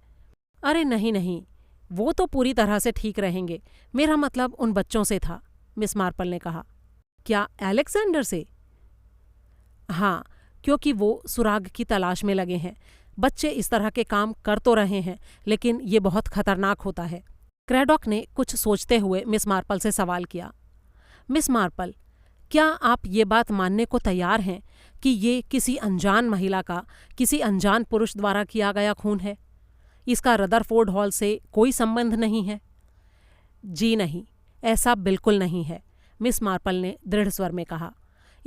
अरे नहीं नहीं, वो तो पूरी तरह से ठीक रहेंगे। मेरा मतलब उन बच्चों से था, मिस मार्पल ने कहा। क्या एलेक्जेंडर से? हाँ, क्योंकि वो सुराग की तलाश में लगे हैं। बच्चे इस तरह के काम कर तो रहे हैं, लेकिन ये बहुत खतरनाक होता है। क्रैडॉक ने कुछ सोचते हुए मिस मार्पल से सवाल किया, मिस मार्पल, क्या आप ये बात मानने को तैयार हैं कि ये किसी अनजान महिला का किसी अनजान पुरुष द्वारा किया गया खून है? इसका रदरफोर्ड हॉल से कोई संबंध नहीं है? जी नहीं, ऐसा बिल्कुल नहीं है, मिस मार्पल ने दृढ़ स्वर में कहा।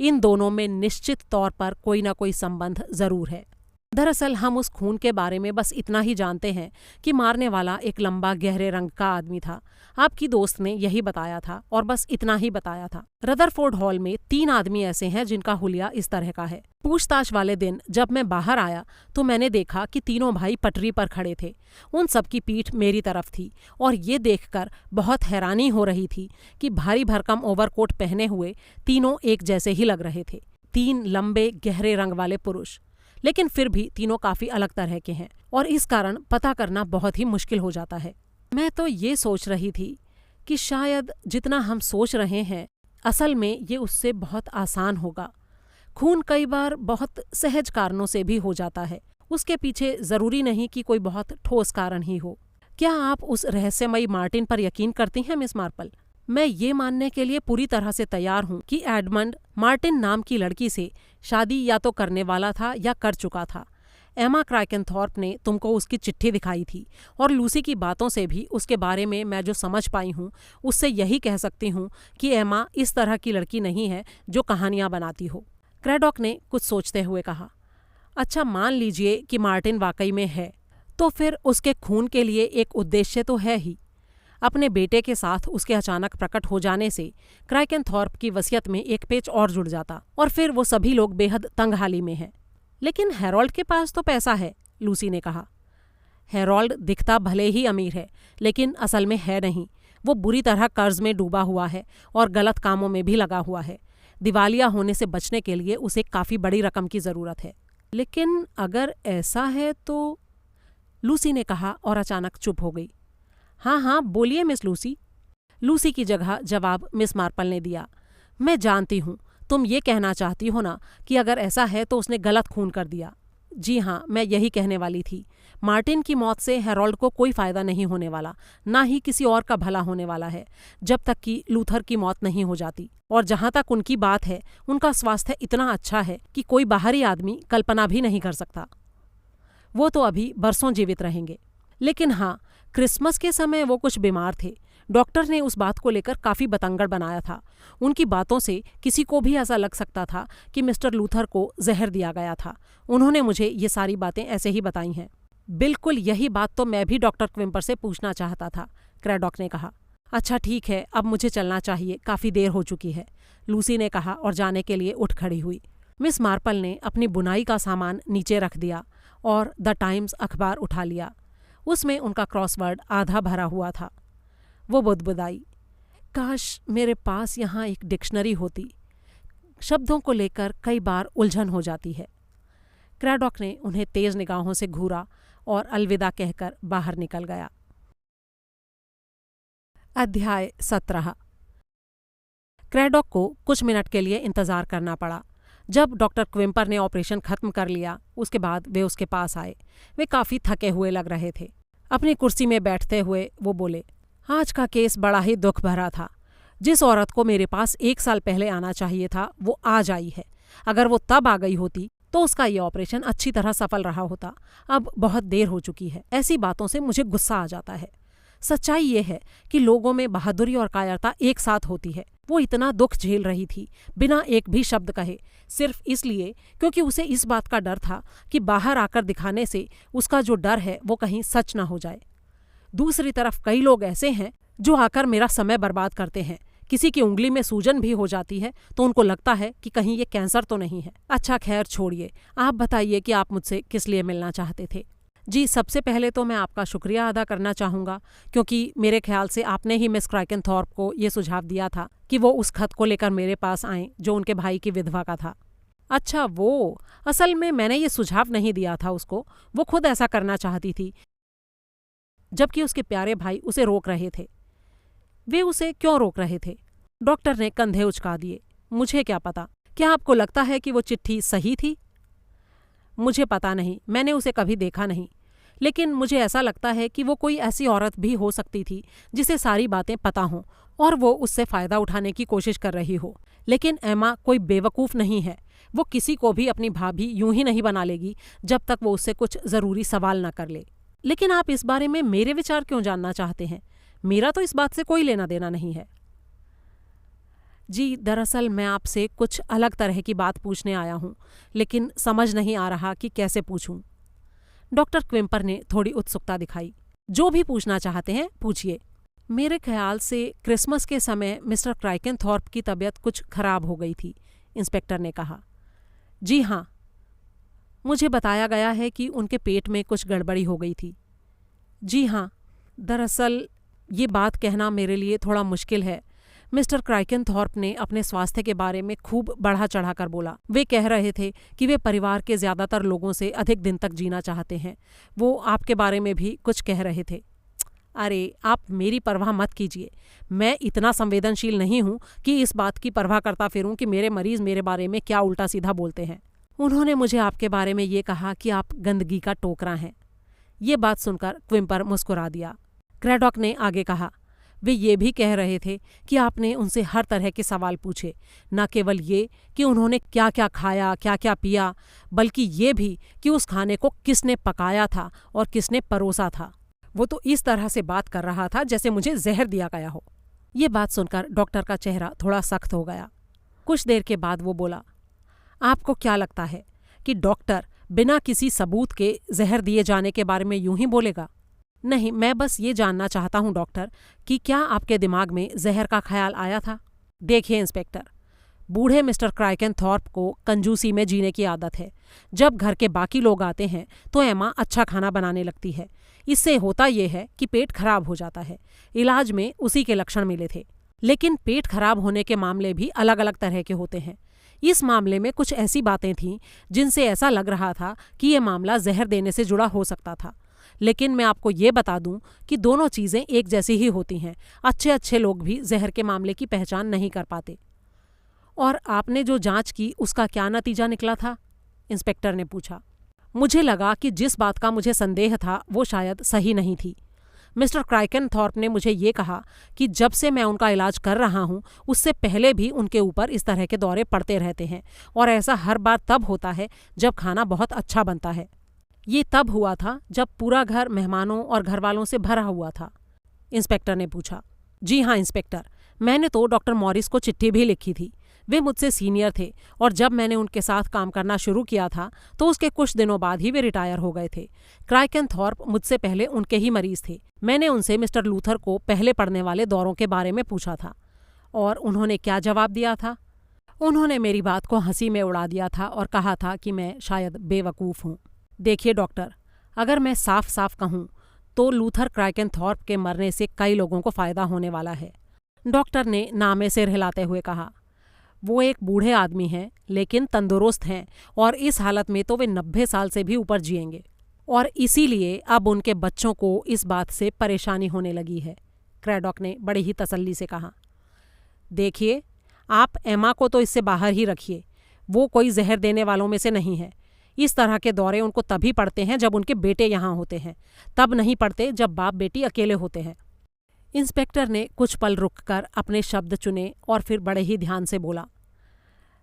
इन दोनों में निश्चित तौर पर कोई ना कोई संबंध जरूर है। दरअसल हम उस खून के बारे में बस इतना ही जानते हैं कि मारने वाला एक लंबा गहरे रंग का आदमी था। आपकी दोस्त ने यही बताया था और बस इतना ही बताया था। रदरफोर्ड हॉल में 3 आदमी ऐसे हैं जिनका हुलिया इस तरह का है। पूछताछ वाले दिन जब मैं बाहर आया तो मैंने देखा कि तीनों भाई पटरी पर खड़े थे। उन सबकी पीठ मेरी तरफ थी और ये देखकर बहुत हैरानी हो रही थी कि भारी भरकम ओवरकोट पहने हुए तीनों एक जैसे ही लग रहे थे। 3 लंबे गहरे रंग वाले पुरुष, लेकिन फिर भी तीनों काफी अलग तरह के हैं और इस कारण पता करना बहुत ही मुश्किल हो जाता है। मैं तो ये सोच रही थी कि शायद जितना हम सोच रहे हैं असल में ये उससे बहुत आसान होगा। खून कई बार बहुत सहज कारणों से भी हो जाता है, उसके पीछे जरूरी नहीं कि कोई बहुत ठोस कारण ही हो। क्या आप उस रहस्यमयी मार्टिन पर यकीन करती हैं मिस मार्पल? मैं ये मानने के लिए पूरी तरह से तैयार हूँ कि एडमंड मार्टिन नाम की लड़की से शादी या तो करने वाला था या कर चुका था। एमा क्रैकेनथॉर्प ने तुमको उसकी चिट्ठी दिखाई थी और लूसी की बातों से भी उसके बारे में मैं जो समझ पाई हूँ उससे यही कह सकती हूँ कि एमा इस तरह की लड़की नहीं है जो कहानियाँ बनाती हो। क्रैडॉक ने कुछ सोचते हुए कहा, अच्छा मान लीजिए कि मार्टिन वाकई में है, तो फिर उसके खून के लिए एक उद्देश्य तो है ही। अपने बेटे के साथ उसके अचानक प्रकट हो जाने से क्रैकेनथॉर्प की वसीयत में एक पेच और जुड़ जाता और फिर वो सभी लोग बेहद तंगहाली में हैं। लेकिन हेरोल्ड के पास तो पैसा है, लूसी ने कहा। हेरोल्ड दिखता भले ही अमीर है, लेकिन असल में है नहीं। वो बुरी तरह कर्ज में डूबा हुआ है और गलत कामों में भी लगा हुआ है। दिवालिया होने से बचने के लिए उसे काफ़ी बड़ी रकम की ज़रूरत है। लेकिन अगर ऐसा है तो, लूसी ने कहा और अचानक चुप हो गई। हाँ हाँ बोलिए मिस लूसी। लूसी की जगह जवाब मिस मार्पल ने दिया। मैं जानती हूँ तुम ये कहना चाहती हो ना कि अगर ऐसा है तो उसने गलत खून कर दिया। जी हाँ, मैं यही कहने वाली थी। मार्टिन की मौत से हेरोल्ड को कोई फायदा नहीं होने वाला, ना ही किसी और का भला होने वाला है, जब तक कि लूथर की मौत नहीं हो जाती। और जहाँ तक उनकी बात है, उनका स्वास्थ्य इतना अच्छा है कि कोई बाहरी आदमी कल्पना भी नहीं कर सकता। वो तो अभी बरसों जीवित रहेंगे। लेकिन हाँ, क्रिसमस के समय वो कुछ बीमार थे। डॉक्टर ने उस बात को लेकर काफ़ी बतंगड़ बनाया था। उनकी बातों से किसी को भी ऐसा लग सकता था कि मिस्टर लूथर को जहर दिया गया था। उन्होंने मुझे ये सारी बातें ऐसे ही बताई हैं। बिल्कुल यही बात तो मैं भी डॉक्टर क्विम्पर से पूछना चाहता था, क्रैडॉक ने कहा। अच्छा ठीक है, अब मुझे चलना चाहिए, काफ़ी देर हो चुकी है, लूसी ने कहा और जाने के लिए उठ खड़ी हुई। मिस मार्पल ने अपनी बुनाई का सामान नीचे रख दिया और द टाइम्स अखबार उठा लिया। उसमें उनका क्रॉसवर्ड आधा भरा हुआ था। वो बुदबुदाई, काश मेरे पास यहाँ एक डिक्शनरी होती। शब्दों को लेकर कई बार उलझन हो जाती है। क्रैडॉक ने उन्हें तेज निगाहों से घूरा और अलविदा कहकर बाहर निकल गया। अध्याय 17। क्रैडॉक को कुछ मिनट के लिए इंतजार करना पड़ा। जब डॉक्टर क्विम्पर ने ऑपरेशन खत्म कर लिया उसके बाद वे उसके पास आए। वे काफ़ी थके हुए लग रहे थे। अपनी कुर्सी में बैठते हुए वो बोले, आज का केस बड़ा ही दुख भरा था। जिस औरत को मेरे पास 1 साल पहले आना चाहिए था वो आज आई है। अगर वो तब आ गई होती तो उसका ये ऑपरेशन अच्छी तरह सफल रहा होता। अब बहुत देर हो चुकी है। ऐसी बातों से मुझे गुस्सा आ जाता है। सच्चाई ये है कि लोगों में बहादुरी और कायरता एक साथ होती है। वो इतना दुख झेल रही थी बिना एक भी शब्द कहे, सिर्फ इसलिए क्योंकि उसे इस बात का डर था कि बाहर आकर दिखाने से उसका जो डर है वो कहीं सच ना हो जाए। दूसरी तरफ कई लोग ऐसे हैं जो आकर मेरा समय बर्बाद करते हैं। किसी की उंगली में सूजन भी हो जाती है तो उनको लगता है कि कहीं ये कैंसर तो नहीं है। अच्छा खैर छोड़िए, आप बताइए कि आप मुझसे किस लिए मिलना चाहते थे। जी, सबसे पहले तो मैं आपका शुक्रिया अदा करना चाहूँगा क्योंकि मेरे ख्याल से आपने ही मिस क्राइकनथॉर्प को ये सुझाव दिया था कि वो उस खत को लेकर मेरे पास आएं जो उनके भाई की विधवा का था। अच्छा वो, असल में मैंने ये सुझाव नहीं दिया था उसको, वो खुद ऐसा करना चाहती थी, जबकि उसके प्यारे भाई उसे रोक रहे थे। वे उसे क्यों रोक रहे थे? डॉक्टर ने कंधे उचका दिए। मुझे क्या पता। क्या आपको लगता है कि वो चिट्ठी सही थी? मुझे पता नहीं, मैंने उसे कभी देखा नहीं, लेकिन मुझे ऐसा लगता है कि वो कोई ऐसी औरत भी हो सकती थी जिसे सारी बातें पता हों और वो उससे फ़ायदा उठाने की कोशिश कर रही हो। लेकिन एमा कोई बेवकूफ़ नहीं है। वो किसी को भी अपनी भाभी यूं ही नहीं बना लेगी जब तक वो उससे कुछ ज़रूरी सवाल न कर ले। लेकिन आप इस बारे में मेरे विचार क्यों जानना चाहते हैं? मेरा तो इस बात से कोई लेना देना नहीं है। जी, दरअसल मैं आपसे कुछ अलग तरह की बात पूछने आया हूँ, लेकिन समझ नहीं आ रहा कि कैसे पूछूं। डॉक्टर क्विम्पर ने थोड़ी उत्सुकता दिखाई। जो भी पूछना चाहते हैं पूछिए। मेरे ख्याल से क्रिसमस के समय मिस्टर क्राइकनथॉर्प की तबीयत कुछ खराब हो गई थी, इंस्पेक्टर ने कहा। जी हाँ, मुझे बताया गया है कि उनके पेट में कुछ गड़बड़ी हो गई थी। जी हाँ, दरअसल ये बात कहना मेरे लिए थोड़ा मुश्किल है। मिस्टर क्राइकनथॉर्प ने अपने स्वास्थ्य के बारे में खूब बढ़ा चढ़ा कर बोला। वे कह रहे थे कि वे परिवार के ज़्यादातर लोगों से अधिक दिन तक जीना चाहते हैं। वो आपके बारे में भी कुछ कह रहे थे। अरे, आप मेरी परवाह मत कीजिए। मैं इतना संवेदनशील नहीं हूँ कि इस बात की परवाह करता फिरूँ कि मेरे मरीज़ मेरे बारे में क्या उल्टा सीधा बोलते हैं। उन्होंने मुझे आपके बारे में ये कहा कि आप गंदगी का टोकरा हैं। ये बात सुनकर क्विम्पर मुस्कुरा दिया। क्रैडॉक ने आगे कहा, वे ये भी कह रहे थे कि आपने उनसे हर तरह के सवाल पूछे, न केवल ये कि उन्होंने क्या क्या खाया, क्या क्या पिया, बल्कि ये भी कि उस खाने को किसने पकाया था और किसने परोसा था। वो तो इस तरह से बात कर रहा था जैसे मुझे जहर दिया गया हो। ये बात सुनकर डॉक्टर का चेहरा थोड़ा सख्त हो गया। कुछ देर के बाद वो बोला, आपको क्या लगता है कि डॉक्टर बिना किसी सबूत के जहर दिए जाने के बारे में यूं ही बोलेगा? नहीं, मैं बस ये जानना चाहता हूँ डॉक्टर कि क्या आपके दिमाग में जहर का ख्याल आया था? देखिए इंस्पेक्टर, बूढ़े मिस्टर क्राइकनथॉर्प को कंजूसी में जीने की आदत है। जब घर के बाकी लोग आते हैं तो एमा अच्छा खाना बनाने लगती है। इससे होता यह है कि पेट खराब हो जाता है। इलाज में उसी के लक्षण मिले थे। लेकिन पेट खराब होने के मामले भी अलग अलग तरह के होते हैं। इस मामले में कुछ ऐसी बातें थीं जिनसे ऐसा लग रहा था कि ये मामला जहर देने से जुड़ा हो सकता था। लेकिन मैं आपको ये बता दूं कि दोनों चीज़ें एक जैसी ही होती हैं। अच्छे अच्छे लोग भी जहर के मामले की पहचान नहीं कर पाते। और आपने जो जांच की उसका क्या नतीजा निकला था? इंस्पेक्टर ने पूछा। मुझे लगा कि जिस बात का मुझे संदेह था वो शायद सही नहीं थी। मिस्टर क्राइकनथॉर्प ने मुझे ये कहा कि जब से मैं उनका इलाज कर रहा हूँ उससे पहले भी उनके ऊपर इस तरह के दौरे पड़ते रहते हैं, और ऐसा हर बार तब होता है जब खाना बहुत अच्छा बनता है। ये तब हुआ था जब पूरा घर मेहमानों और घरवालों से भरा हुआ था। इंस्पेक्टर ने पूछा। जी हाँ इंस्पेक्टर, मैंने तो डॉक्टर मॉरिस को चिट्ठी भी लिखी थी। वे मुझसे सीनियर थे और जब मैंने उनके साथ काम करना शुरू किया था तो उसके कुछ दिनों बाद ही वे रिटायर हो गए थे। क्राइकनथॉर्प मुझसे पहले उनके ही मरीज थे। मैंने उनसे मिस्टर लूथर को पहले पड़ने वाले दौरों के बारे में पूछा था। और उन्होंने क्या जवाब दिया था? उन्होंने मेरी बात को हंसी में उड़ा दिया था और कहा था कि मैं शायद बेवकूफ़ हूँ। देखिए डॉक्टर, अगर मैं साफ साफ कहूँ तो लूथर क्राइकनथॉर्प के मरने से कई लोगों को फ़ायदा होने वाला है। डॉक्टर ने नामे सिर हिलाते हुए कहा। वो एक बूढ़े आदमी हैं लेकिन तंदुरुस्त हैं, और इस हालत में तो वे 90 साल से भी ऊपर जिएंगे, और इसीलिए अब उनके बच्चों को इस बात से परेशानी होने लगी है। क्रैडॉक ने बड़ी ही तसल्ली से कहा। देखिए, आप एमा को तो इससे बाहर ही रखिए। वो कोई जहर देने वालों में से नहीं है। इस तरह के दौरे उनको तभी पड़ते हैं जब उनके बेटे यहाँ होते हैं, तब नहीं पड़ते जब बाप बेटी अकेले होते हैं। इंस्पेक्टर ने कुछ पल रुककर अपने शब्द चुने और फिर बड़े ही ध्यान से बोला,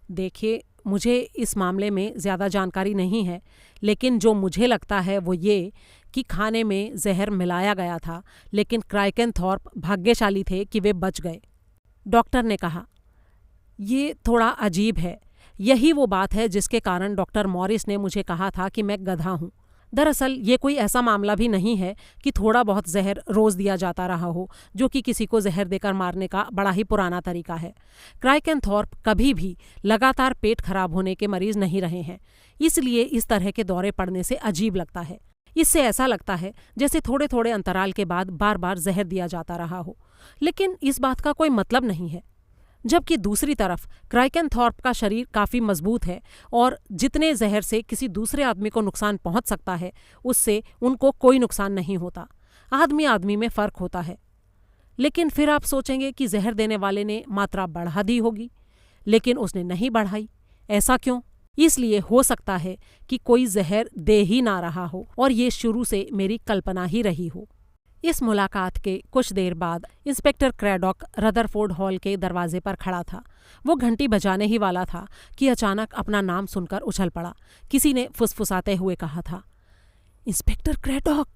देखिए, मुझे इस मामले में ज़्यादा जानकारी नहीं है, लेकिन जो मुझे लगता है वो ये कि खाने में जहर मिलाया गया था, लेकिन क्राइकेनथॉर्प भाग्यशाली थे कि वे बच गए। डॉक्टर ने कहा, ये थोड़ा अजीब है। यही वो बात है जिसके कारण डॉक्टर मॉरिस ने मुझे कहा था कि मैं गधा हूँ। दरअसल ये कोई ऐसा मामला भी नहीं है कि थोड़ा बहुत जहर रोज़ दिया जाता रहा हो, जो कि किसी को जहर देकर मारने का बड़ा ही पुराना तरीका है। क्राइकेनथॉर्प कभी भी लगातार पेट खराब होने के मरीज नहीं रहे हैं, इसलिए इस तरह के दौरे पड़ने से अजीब लगता है। इससे ऐसा लगता है जैसे थोड़े थोड़े अंतराल के बाद बार बार जहर दिया जाता रहा हो, लेकिन इस बात का कोई मतलब नहीं है। जबकि दूसरी तरफ क्राइकेनथॉर्प का शरीर काफ़ी मजबूत है और जितने जहर से किसी दूसरे आदमी को नुकसान पहुंच सकता है, उससे उनको कोई नुकसान नहीं होता। आदमी आदमी में फ़र्क होता है। लेकिन फिर आप सोचेंगे कि जहर देने वाले ने मात्रा बढ़ा दी होगी, लेकिन उसने नहीं बढ़ाई। ऐसा क्यों? इसलिए हो सकता है कि कोई जहर दे ही ना रहा हो और ये शुरू से मेरी कल्पना ही रही हो। इस मुलाकात के कुछ देर बाद इंस्पेक्टर क्रैडॉक रदरफोर्ड हॉल के दरवाजे पर खड़ा था। वो घंटी बजाने ही वाला था कि अचानक अपना नाम सुनकर उछल पड़ा। किसी ने फुसफुसाते हुए कहा था, इंस्पेक्टर क्रैडॉक।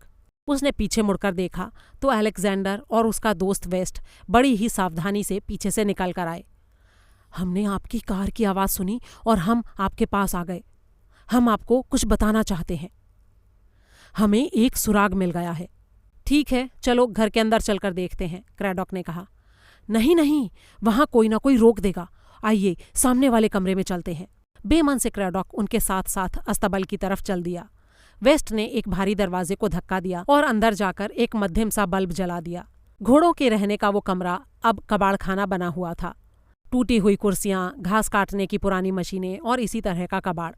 उसने पीछे मुड़कर देखा तो अलेक्जेंडर और उसका दोस्त वेस्ट बड़ी ही सावधानी से पीछे से निकल कर आए। हमने आपकी कार की आवाज़ सुनी और हम आपके पास आ गए। हम आपको कुछ बताना चाहते हैं। हमें एक सुराग मिल गया है। ठीक है, चलो घर के अंदर चलकर देखते हैं, क्रैडॉक ने कहा। नहीं नहीं, वहां कोई ना कोई रोक देगा। आइए सामने वाले कमरे में चलते हैं। बेमन से क्रैडॉक उनके साथ साथ अस्तबल की तरफ चल दिया। वेस्ट ने एक भारी दरवाजे को धक्का दिया और अंदर जाकर एक मध्यम सा बल्ब जला दिया। घोड़ों के रहने का वो कमरा अब कबाड़खाना बना हुआ था। टूटी हुई कुर्सियां, घास काटने की पुरानी मशीनें और इसी तरह का कबाड़।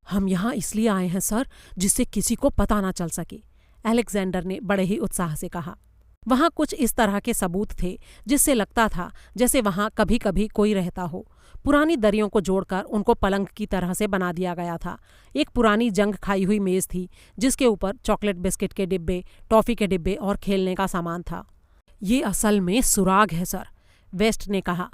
हम यहाँ इसलिए आए हैं सर, जिससे किसी को पता ना चल सके, अलेक्जेंडर ने बड़े ही उत्साह से कहा। वहाँ कुछ इस तरह के सबूत थे जिससे लगता था जैसे वहाँ कभी कभी कोई रहता हो। पुरानी दरियों को जोड़कर उनको पलंग की तरह से बना दिया गया था। एक पुरानी जंग खाई हुई मेज़ थी जिसके ऊपर चॉकलेट बिस्किट के डिब्बे, टॉफ़ी के डिब्बे और खेलने का सामान था। ये असल में सुराग है सर, वेस्ट ने कहा।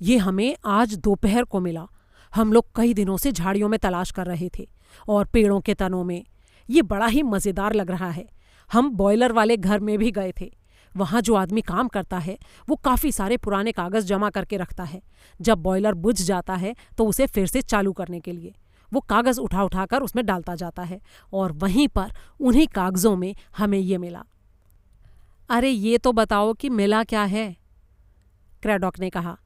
ये हमें आज दोपहर को मिला। हम लोग कई दिनों से झाड़ियों में तलाश कर रहे थे और पेड़ों के तनों में। ये बड़ा ही मज़ेदार लग रहा है। हम बॉयलर वाले घर में भी गए थे। वहाँ जो आदमी काम करता है वो काफ़ी सारे पुराने कागज़ जमा करके रखता है। जब बॉयलर बुझ जाता है तो उसे फिर से चालू करने के लिए वो कागज़ उठा उठाकर उसमें डालता जाता है और वहीं पर उन्हीं कागज़ों में हमें ये मिला। अरे ये तो बताओ कि मिला क्या है, क्रैडॉक ने कहा।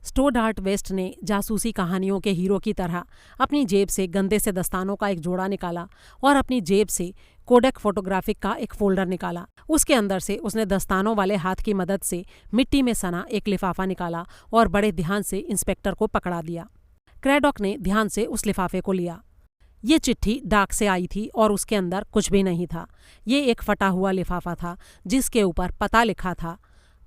स्टोडार्ट वेस्ट ने जासूसी कहानियों के हीरो की तरह अपनी जेब से गंदे से दस्तानों का एक जोड़ा निकाला और अपनी जेब से कोडेक फोटोग्राफिक का एक फोल्डर निकाला। उसके अंदर से उसने दस्तानों वाले हाथ की मदद से मिट्टी में सना एक लिफाफा निकाला और बड़े ध्यान से इंस्पेक्टर को पकड़ा दिया। क्रैडॉक ने ध्यान से उस लिफाफे को लिया। ये चिट्ठी डाक से आई थी और उसके अंदर कुछ भी नहीं था। ये एक फटा हुआ लिफाफा था जिसके ऊपर पता लिखा था,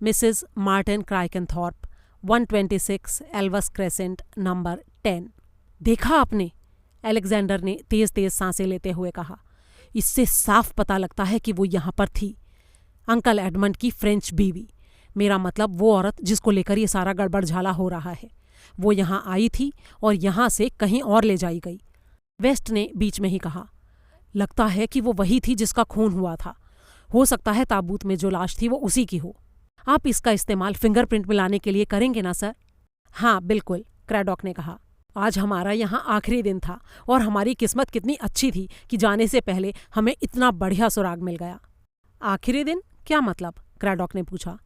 मिसेस मार्टिन क्राइकेनथॉर्प, 126 एल्वस क्रेसेंट, नंबर 10। देखा आपने, अलेक्जेंडर ने तेज तेज सांसें लेते हुए कहा। इससे साफ पता लगता है कि वो यहाँ पर थी। अंकल एडमंड की फ्रेंच बीवी, मेरा मतलब वो औरत जिसको लेकर ये सारा गड़बड़ झाला हो रहा है, वो यहाँ आई थी और यहाँ से कहीं और ले जाई गई। वेस्ट ने बीच में ही कहा। लगता है कि वो वही थी जिसका खून हुआ था। हो सकता है ताबूत में जो लाश थी वो उसी की हो। आप इसका इस्तेमाल फिंगरप्रिंट मिलाने के लिए करेंगे ना सर? हाँ बिल्कुल, क्रैडॉक ने कहा। आज हमारा यहाँ आखिरी दिन था और हमारी किस्मत कितनी अच्छी थी कि जाने से पहले हमें इतना बढ़िया सुराग मिल गया। आखिरी दिन क्या मतलब? क्रैडॉक ने पूछा।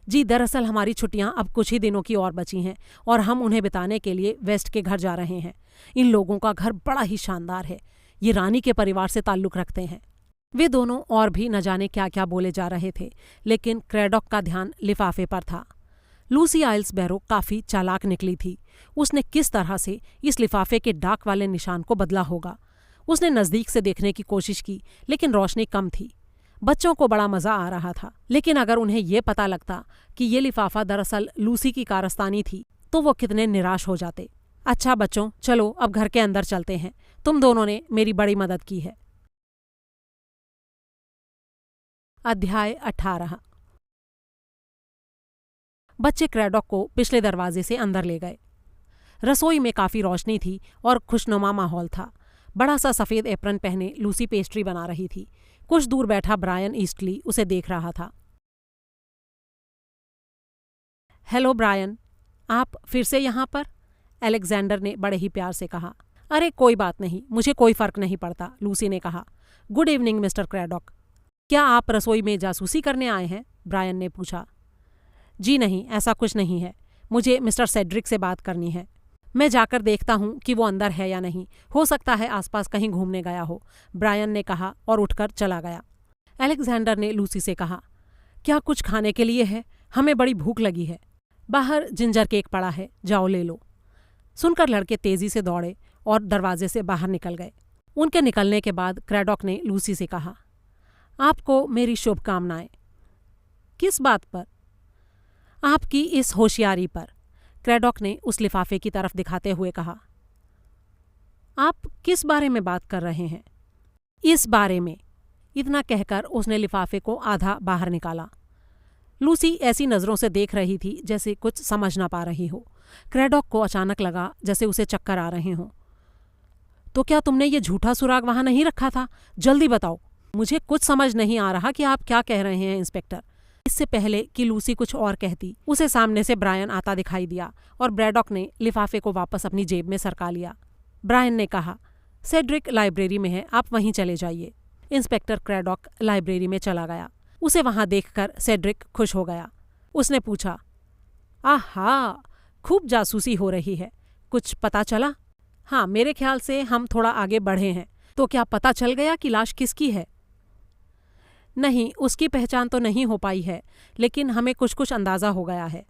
जी दरअसल हमारी छुट्टियां अब कुछ ही दिनों की और बची हैं और हम उन्हें बिताने के लिए वेस्ट के घर जा रहे हैं। इन लोगों का घर बड़ा ही शानदार है। ये रानी के परिवार से ताल्लुक़ रखते हैं। वे दोनों और भी न जाने क्या क्या बोले जा रहे थे, लेकिन क्रैडॉक का ध्यान लिफाफे पर था। लूसी आइल्स बैरो काफ़ी चालाक निकली थी। उसने किस तरह से इस लिफाफे के डाक वाले निशान को बदला होगा। उसने नज़दीक से देखने की कोशिश की, लेकिन रोशनी कम थी। बच्चों को बड़ा मज़ा आ रहा था, लेकिन अगर उन्हें ये पता लगता कि ये लिफाफा दरअसल लूसी की कारस्तानी थी तो वो कितने निराश हो जाते। अच्छा बच्चों, चलो अब घर के अंदर चलते हैं। तुम दोनों ने मेरी बड़ी मदद की है। अध्याय 18। बच्चे क्रैडॉक को पिछले दरवाजे से अंदर ले गए। रसोई में काफी रोशनी थी और खुशनुमा माहौल था। बड़ा सा सफेद एप्रन पहने लूसी पेस्ट्री बना रही थी। कुछ दूर बैठा ब्रायन ईस्टली उसे देख रहा था। हेलो ब्रायन, आप फिर से यहाँ पर? अलेक्जेंडर ने बड़े ही प्यार से कहा। अरे कोई बात नहीं, मुझे कोई फर्क नहीं पड़ता, लूसी ने कहा। Good evening mister Craddock. क्या आप रसोई में जासूसी करने आए हैं? ब्रायन ने पूछा। जी नहीं, ऐसा कुछ नहीं है। मुझे मिस्टर सेड्रिक से बात करनी है। मैं जाकर देखता हूँ कि वो अंदर है या नहीं। हो सकता है आसपास कहीं घूमने गया हो, ब्रायन ने कहा और उठकर चला गया। अलेक्जेंडर ने लूसी से कहा, क्या कुछ खाने के लिए है? हमें बड़ी भूख लगी है। बाहर जिंजर केक पड़ा है, जाओ ले लो। सुनकर लड़के तेजी से दौड़े और दरवाजे से बाहर निकल गए। उनके निकलने के बाद क्रैडॉक ने लूसी से कहा, आपको मेरी शुभकामनाएं। किस बात पर? आपकी इस होशियारी पर, क्रैडॉक ने उस लिफाफे की तरफ दिखाते हुए कहा। आप किस बारे में बात कर रहे हैं? इस बारे में। इतना कहकर उसने लिफाफे को आधा बाहर निकाला। लूसी ऐसी नज़रों से देख रही थी जैसे कुछ समझ ना पा रही हो। क्रैडॉक को अचानक लगा जैसे उसे चक्कर आ रहे हों। तो क्या तुमने ये झूठा सुराग वहां नहीं रखा था? जल्दी बताओ, मुझे कुछ समझ नहीं आ रहा कि आप क्या कह रहे हैं इंस्पेक्टर। इससे पहले कि लूसी कुछ और कहती, उसे सामने से ब्रायन आता दिखाई दिया और ब्रैडॉक ने लिफाफे को वापस अपनी जेब में सरका लिया। ब्रायन ने कहा, सेड्रिक लाइब्रेरी में है, आप वहीं चले जाइए। इंस्पेक्टर क्रैडॉक लाइब्रेरी में चला गया। उसे वहां देखकर सेड्रिक खुश हो गया। उसने पूछा, आहा, खूब जासूसी हो रही है। कुछ पता चला? हाँ, मेरे ख्याल से हम थोड़ा आगे बढ़े हैं। तो क्या पता चल गया कि लाश किसकी है? नहीं, उसकी पहचान तो नहीं हो पाई है, लेकिन हमें कुछ कुछ अंदाज़ा हो गया है।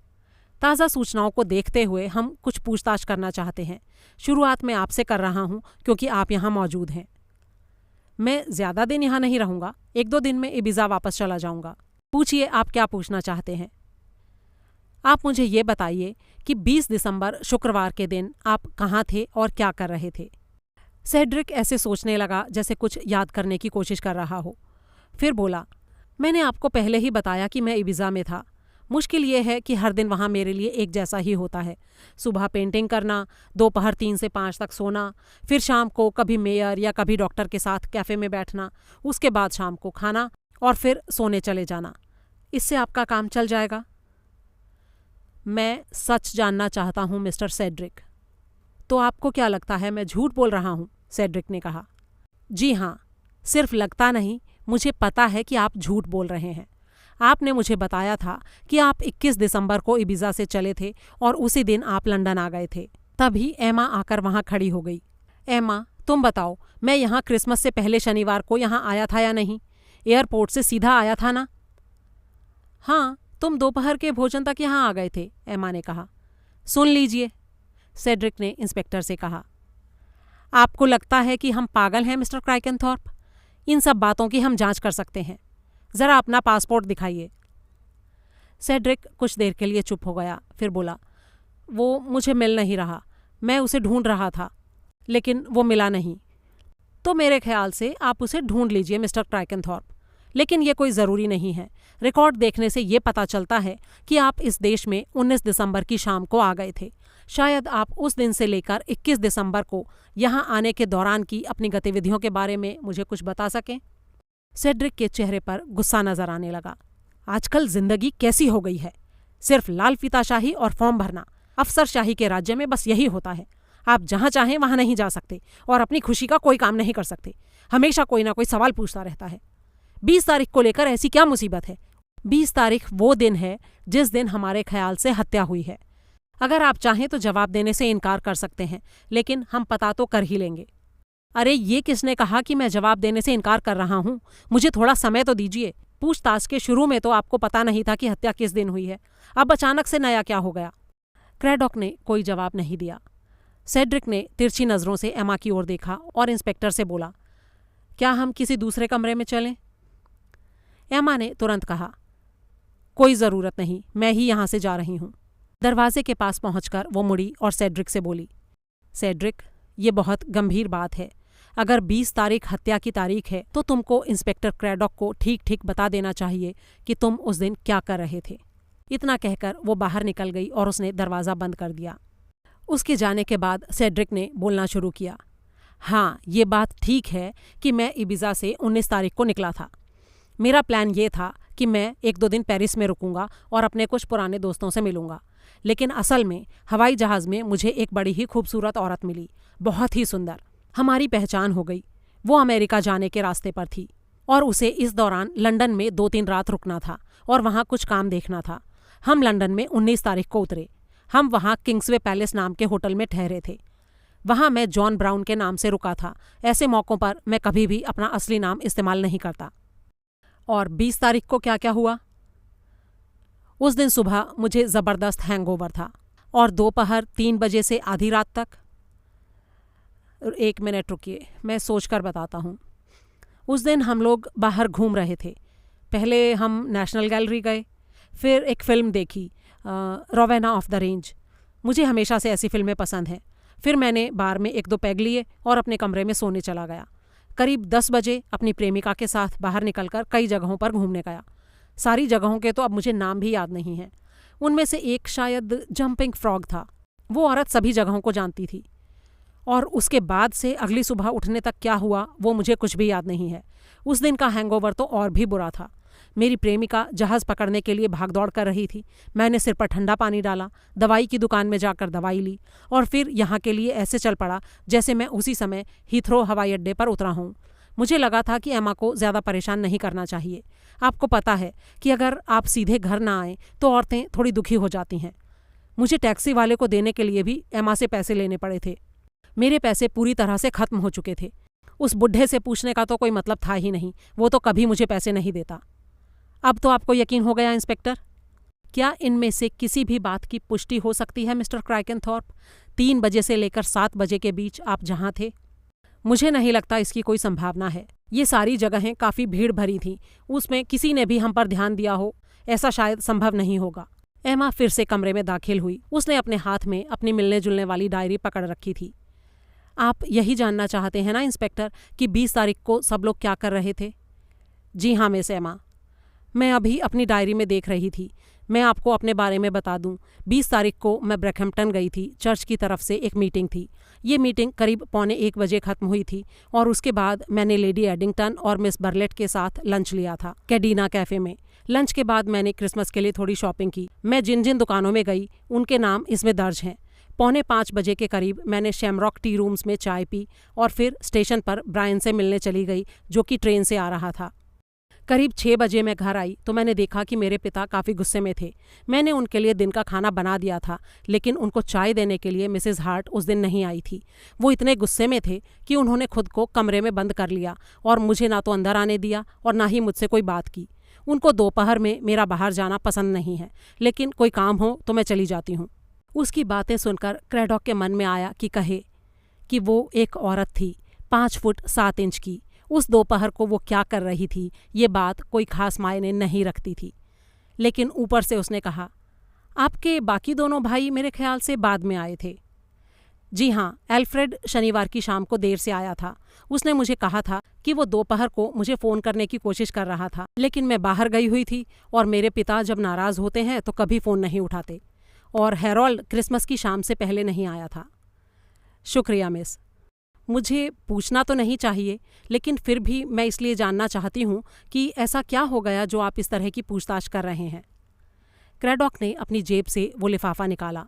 ताज़ा सूचनाओं को देखते हुए हम कुछ पूछताछ करना चाहते हैं। शुरुआत में आपसे कर रहा हूँ क्योंकि आप यहाँ मौजूद हैं। मैं ज़्यादा दिन यहाँ नहीं रहूँगा, 1-2 दिन में इबिजा वापस चला जाऊँगा। पूछिए, आप क्या पूछना चाहते हैं? आप मुझे ये बताइए कि 20 दिसंबर शुक्रवार के दिन आप कहाँ थे और क्या कर रहे थे? सेड्रिक ऐसे सोचने लगा जैसे कुछ याद करने की कोशिश कर रहा हो। फिर बोला, मैंने आपको पहले ही बताया कि मैं इबिजा में था। मुश्किल ये है कि हर दिन वहाँ मेरे लिए एक जैसा ही होता है। सुबह पेंटिंग करना, दोपहर 3 से 5 तक सोना, फिर शाम को कभी मेयर या कभी डॉक्टर के साथ कैफ़े में बैठना, उसके बाद शाम को खाना और फिर सोने चले जाना। इससे आपका काम चल जाएगा। मैं सच जानना चाहता हूँ मिस्टर सेड्रिक। तो आपको क्या लगता है मैं झूठ बोल रहा हूँ? सेड्रिक ने कहा। जी हाँ, सिर्फ लगता नहीं, मुझे पता है कि आप झूठ बोल रहे हैं। आपने मुझे बताया था कि आप 21 दिसंबर को इबिजा से चले थे और उसी दिन आप लंदन आ गए थे। तभी एमा आकर वहाँ खड़ी हो गई। एमा, तुम बताओ, मैं यहाँ क्रिसमस से पहले शनिवार को यहाँ आया था या नहीं? एयरपोर्ट से सीधा आया था ना? हाँ, तुम दोपहर के भोजन तक यहाँ आ गए थे, एमा ने कहा। सुन लीजिए, सेड्रिक ने इंस्पेक्टर से कहा। आपको लगता है कि हम पागल हैं मिस्टर क्राइकेनथॉर्प? इन सब बातों की हम जांच कर सकते हैं। ज़रा अपना पासपोर्ट दिखाइए। सेड्रिक कुछ देर के लिए चुप हो गया, फिर बोला, वो मुझे मिल नहीं रहा। मैं उसे ढूंढ रहा था, लेकिन वो मिला नहीं। तो मेरे ख्याल से आप उसे ढूंढ लीजिए मिस्टर क्राइकेनथॉर्प, लेकिन ये कोई ज़रूरी नहीं है। रिकॉर्ड देखने से ये पता चलता है कि आप इस देश में 19 दिसंबर की शाम को आ गए थे। शायद आप उस दिन से लेकर 21 दिसंबर को यहाँ आने के दौरान की अपनी गतिविधियों के बारे में मुझे कुछ बता सकें। सेड्रिक के चेहरे पर गुस्सा नजर आने लगा। आजकल जिंदगी कैसी हो गई है? सिर्फ लाल फीताशाही और फॉर्म भरना। अफसरशाही के राज्य में बस यही होता है। आप जहाँ चाहें वहाँ नहीं जा सकते और अपनी खुशी का कोई काम नहीं कर सकते। हमेशा कोई ना कोई सवाल पूछता रहता है। 20 तारीख को लेकर ऐसी क्या मुसीबत है? 20 तारीख वो दिन है जिस दिन हमारे ख्याल से हत्या हुई है। अगर आप चाहें तो जवाब देने से इनकार कर सकते हैं, लेकिन हम पता तो कर ही लेंगे। अरे ये किसने कहा कि मैं जवाब देने से इनकार कर रहा हूँ? मुझे थोड़ा समय तो दीजिए। पूछताछ के शुरू में तो आपको पता नहीं था कि हत्या किस दिन हुई है। अब अचानक से नया क्या हो गया? क्रैडॉक ने कोई जवाब नहीं दिया। सेड्रिक ने तिरछी नज़रों से एमा की ओर देखा और इंस्पेक्टर से बोला, क्या हम किसी दूसरे कमरे में चलें? एमा ने तुरंत कहा, कोई ज़रूरत नहीं, मैं ही यहाँ से जा रही हूँ। दरवाजे के पास पहुंचकर वो मुड़ी और सेड्रिक से बोली, सेड्रिक, ये बहुत गंभीर बात है। अगर 20 तारीख हत्या की तारीख है तो तुमको इंस्पेक्टर क्रैडॉक को ठीक ठीक बता देना चाहिए कि तुम उस दिन क्या कर रहे थे। इतना कहकर वो बाहर निकल गई और उसने दरवाज़ा बंद कर दिया। उसके जाने के बाद सेड्रिक ने बोलना शुरू किया। हाँ, ये बात ठीक है कि मैं इबिजा से 19 तारीख को निकला था। मेरा प्लान ये था कि मैं 1-2 दिन पेरिस में रुकूंगा और अपने कुछ पुराने दोस्तों से मिलूंगा, लेकिन असल में हवाई जहाज़ में मुझे एक बड़ी ही खूबसूरत औरत मिली, बहुत ही सुंदर। हमारी पहचान हो गई। वो अमेरिका जाने के रास्ते पर थी और उसे इस दौरान लंदन में 2-3 रात रुकना था और वहाँ कुछ काम देखना था। हम लंदन में 19 तारीख को उतरे। हम वहाँ किंग्सवे पैलेस नाम के होटल में ठहरे थे। वहाँ मैं जॉन ब्राउन के नाम से रुका था। ऐसे मौक़ों पर मैं कभी भी अपना असली नाम इस्तेमाल नहीं करता। और 20 तारीख को क्या क्या हुआ? उस दिन सुबह मुझे ज़बरदस्त हैंगओवर था और दोपहर 3 बजे से आधी रात तक। 1 मिनट रुकिए, मैं सोच कर बताता हूँ। उस दिन हम लोग बाहर घूम रहे थे। पहले हम नेशनल गैलरी गए, फिर एक फ़िल्म देखी, रोवेना ऑफ द रेंज। मुझे हमेशा से ऐसी फिल्में पसंद हैं। फिर मैंने बार में 1-2 पैग लिए और अपने कमरे में सोने चला गया। करीब 10 बजे अपनी प्रेमिका के साथ बाहर निकलकर कई जगहों पर घूमने गया। सारी जगहों के तो अब मुझे नाम भी याद नहीं हैं। उनमें से एक शायद जंपिंग फ्रॉग था। वो औरत सभी जगहों को जानती थी। और उसके बाद से अगली सुबह उठने तक क्या हुआ वो मुझे कुछ भी याद नहीं है। उस दिन का हैंगओवर तो और भी बुरा था। मेरी प्रेमिका जहाज़ पकड़ने के लिए भागदौड़ कर रही थी। मैंने सिर पर ठंडा पानी डाला, दवाई की दुकान में जाकर दवाई ली और फिर यहाँ के लिए ऐसे चल पड़ा जैसे मैं उसी समय हीथ्रो हवाई अड्डे पर उतरा हूँ। मुझे लगा था कि एमा को ज़्यादा परेशान नहीं करना चाहिए। आपको पता है कि अगर आप सीधे घर ना आएँ तो औरतें थोड़ी दुखी हो जाती हैं। मुझे टैक्सी वाले को देने के लिए भी एमा से पैसे लेने पड़े थे। मेरे पैसे पूरी तरह से ख़त्म हो चुके थे। उस बुढ़े से पूछने का तो कोई मतलब था ही नहीं। वो तो कभी मुझे पैसे नहीं देता। अब तो आपको यकीन हो गया इंस्पेक्टर? क्या इनमें से किसी भी बात की पुष्टि हो सकती है मिस्टर क्रैकेनथॉर्प? 3 बजे से लेकर 7 बजे के बीच आप जहाँ थे? मुझे नहीं लगता इसकी कोई संभावना है। ये सारी जगहें काफ़ी भीड़ भरी थीं। उसमें किसी ने भी हम पर ध्यान दिया हो, ऐसा शायद संभव नहीं होगा। एमा फिर से कमरे में दाखिल हुई। उसने अपने हाथ में अपनी मिलने जुलने वाली डायरी पकड़ रखी थी। आप यही जानना चाहते हैं ना इंस्पेक्टर कि 20 तारीख को सब लोग क्या कर रहे थे? जी हाँ मिस एमा, मैं अभी अपनी डायरी में देख रही थी। मैं आपको अपने बारे में बता दूं, 20 तारीख को मैं ब्रैकहैम्पटन गई थी। चर्च की तरफ से एक मीटिंग थी। ये मीटिंग करीब 1:45 बजे ख़त्म हुई थी और उसके बाद मैंने लेडी एडिंगटन और मिस बर्लेट के साथ लंच लिया था कैडीना कैफ़े में। लंच के बाद मैंने क्रिसमस के लिए थोड़ी शॉपिंग की। मैं जिन जिन दुकानों में गई उनके नाम इसमें दर्ज हैं। 4:45 बजे के करीब मैंने शैमरॉक टी रूम्स में चाय पी और फिर स्टेशन पर ब्रायन से मिलने चली गई जो कि ट्रेन से आ रहा था। करीब 6 बजे मैं घर आई तो मैंने देखा कि मेरे पिता काफ़ी गुस्से में थे। मैंने उनके लिए दिन का खाना बना दिया था, लेकिन उनको चाय देने के लिए मिसेस हार्ट उस दिन नहीं आई थी। वो इतने गुस्से में थे कि उन्होंने खुद को कमरे में बंद कर लिया और मुझे ना तो अंदर आने दिया और ना ही मुझसे कोई बात की। उनको दोपहर में मेरा बाहर जाना पसंद नहीं है, लेकिन कोई काम हो तो मैं चली जाती हूँ। उसकी बातें सुनकर क्रैडॉक के मन में आया कि कहे कि वो एक औरत थी 5 फुट 7 इंच की। उस दोपहर को वो क्या कर रही थी ये बात कोई खास मायने नहीं रखती थी। लेकिन ऊपर से उसने कहा, आपके बाकी दोनों भाई मेरे ख्याल से बाद में आए थे। जी हाँ, एल्फ्रेड शनिवार की शाम को देर से आया था। उसने मुझे कहा था कि वो दोपहर को मुझे फ़ोन करने की कोशिश कर रहा था, लेकिन मैं बाहर गई हुई थी और मेरे पिता जब नाराज़ होते हैं तो कभी फ़ोन नहीं उठाते। और हैरोल्ड क्रिसमस की शाम से पहले नहीं आया था। शुक्रिया मिस। मुझे पूछना तो नहीं चाहिए, लेकिन फिर भी मैं इसलिए जानना चाहती हूँ कि ऐसा क्या हो गया जो आप इस तरह की पूछताछ कर रहे हैं। क्रैडॉक ने अपनी जेब से वो लिफाफा निकाला।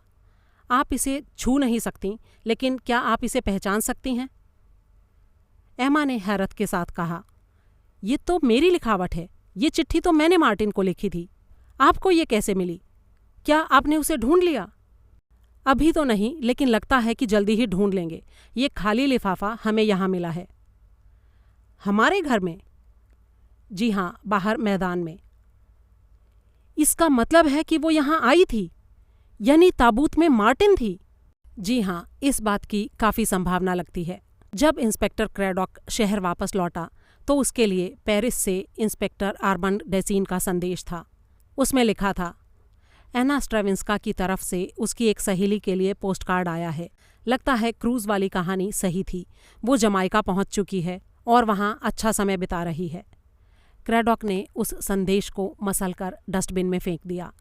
आप इसे छू नहीं सकती, लेकिन क्या आप इसे पहचान सकती हैं? एमा ने हैरत के साथ कहा, ये तो मेरी लिखावट है। ये चिट्ठी तो मैंने मार्टिन को लिखी थी। आपको ये कैसे मिली? क्या आपने उसे ढूंढ लिया? अभी तो नहीं, लेकिन लगता है कि जल्दी ही ढूंढ लेंगे। ये खाली लिफाफा हमें यहाँ मिला है। हमारे घर में? जी हाँ, बाहर मैदान में। इसका मतलब है कि वो यहाँ आई थी, यानी ताबूत में मार्टिन थी। जी हाँ, इस बात की काफ़ी संभावना लगती है। जब इंस्पेक्टर क्रैडॉक शहर वापस लौटा तो उसके लिए पेरिस से इंस्पेक्टर आर्मंड डेसीन का संदेश था। उसमें लिखा था, एना स्ट्रेविंस्का की तरफ से उसकी एक सहेली के लिए पोस्टकार्ड आया है। लगता है क्रूज वाली कहानी सही थी। वो जमाइका पहुंच चुकी है और वहां अच्छा समय बिता रही है। क्रैडॉक ने उस संदेश को मसलकर डस्टबिन में फेंक दिया।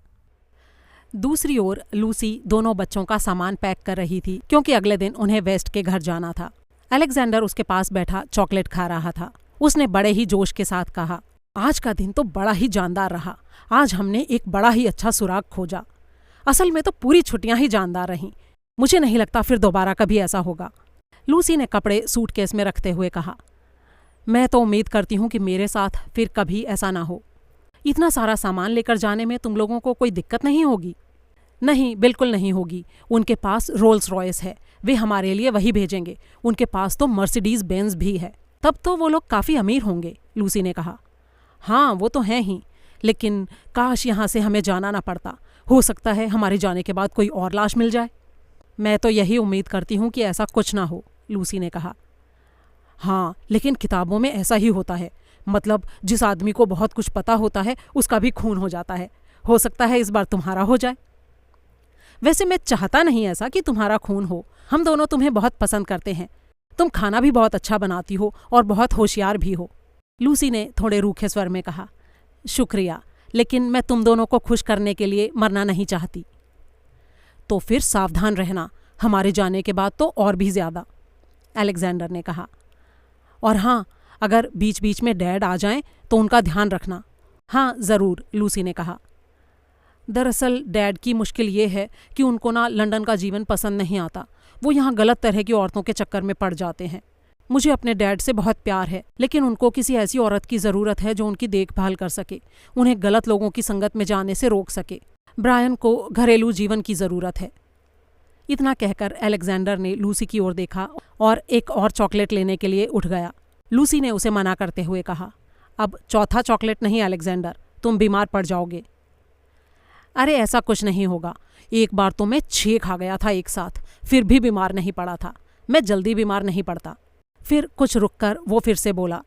दूसरी ओर लूसी दोनों बच्चों का सामान पैक कर रही थी, क्योंकि अगले दिन उन्हें वेस्ट के घर जाना था। अलेक्जेंडर उसके पास बैठा चॉकलेट खा रहा था। उसने बड़े ही जोश के साथ कहा, आज का दिन तो बड़ा ही जानदार रहा। आज हमने एक बड़ा ही अच्छा सुराग खोजा। असल में तो पूरी छुट्टियां ही जानदार रहीं। मुझे नहीं लगता फिर दोबारा कभी ऐसा होगा। लूसी ने कपड़े सूटकेस में रखते हुए कहा, मैं तो उम्मीद करती हूँ कि मेरे साथ फिर कभी ऐसा ना हो। इतना सारा सामान लेकर जाने में तुम लोगों को कोई दिक्कत नहीं होगी? नहीं, बिल्कुल नहीं होगी। उनके पास रोल्स रॉयस है, वे हमारे लिए वही भेजेंगे। उनके पास तो मर्सिडीज बेंज भी है। तब तो वो लोग काफ़ी अमीर होंगे, लूसी ने कहा। हाँ, वो तो हैं ही, लेकिन काश यहाँ से हमें जाना ना पड़ता। हो सकता है हमारे जाने के बाद कोई और लाश मिल जाए। मैं तो यही उम्मीद करती हूँ कि ऐसा कुछ ना हो, लूसी ने कहा। हाँ, लेकिन किताबों में ऐसा ही होता है। मतलब जिस आदमी को बहुत कुछ पता होता है उसका भी खून हो जाता है। हो सकता है इस बार तुम्हारा हो जाए। वैसे मैं चाहता नहीं ऐसा कि तुम्हारा खून हो। हम दोनों तुम्हें बहुत पसंद करते हैं। तुम खाना भी बहुत अच्छा बनाती हो और बहुत होशियार भी हो। लूसी ने थोड़े रूखे स्वर में कहा, शुक्रिया, लेकिन मैं तुम दोनों को खुश करने के लिए मरना नहीं चाहती। तो फिर सावधान रहना, हमारे जाने के बाद तो और भी ज़्यादा, अलेक्जेंडर ने कहा। और हाँ, अगर बीच बीच में डैड आ जाएं तो उनका ध्यान रखना। हाँ ज़रूर, लूसी ने कहा। दरअसल डैड की मुश्किल ये है कि उनको ना लंदन का जीवन पसंद नहीं आता। वो यहाँ गलत तरह की औरतों के चक्कर में पड़ जाते हैं। मुझे अपने डैड से बहुत प्यार है, लेकिन उनको किसी ऐसी औरत की ज़रूरत है जो उनकी देखभाल कर सके, उन्हें गलत लोगों की संगत में जाने से रोक सके। ब्रायन को घरेलू जीवन की ज़रूरत है। इतना कहकर अलेक्जेंडर ने लूसी की ओर देखा और एक और चॉकलेट लेने के लिए उठ गया। लूसी ने उसे मना करते हुए कहा, अब चौथा चॉकलेट नहीं अलेक्जेंडर, तुम बीमार पड़ जाओगे। अरे ऐसा कुछ नहीं होगा। एक बार तो मैं 6 खा गया था एक साथ, फिर भी बीमार नहीं पड़ा था। मैं जल्दी बीमार नहीं पड़ता। फिर कुछ रुककर वो फिर से बोला,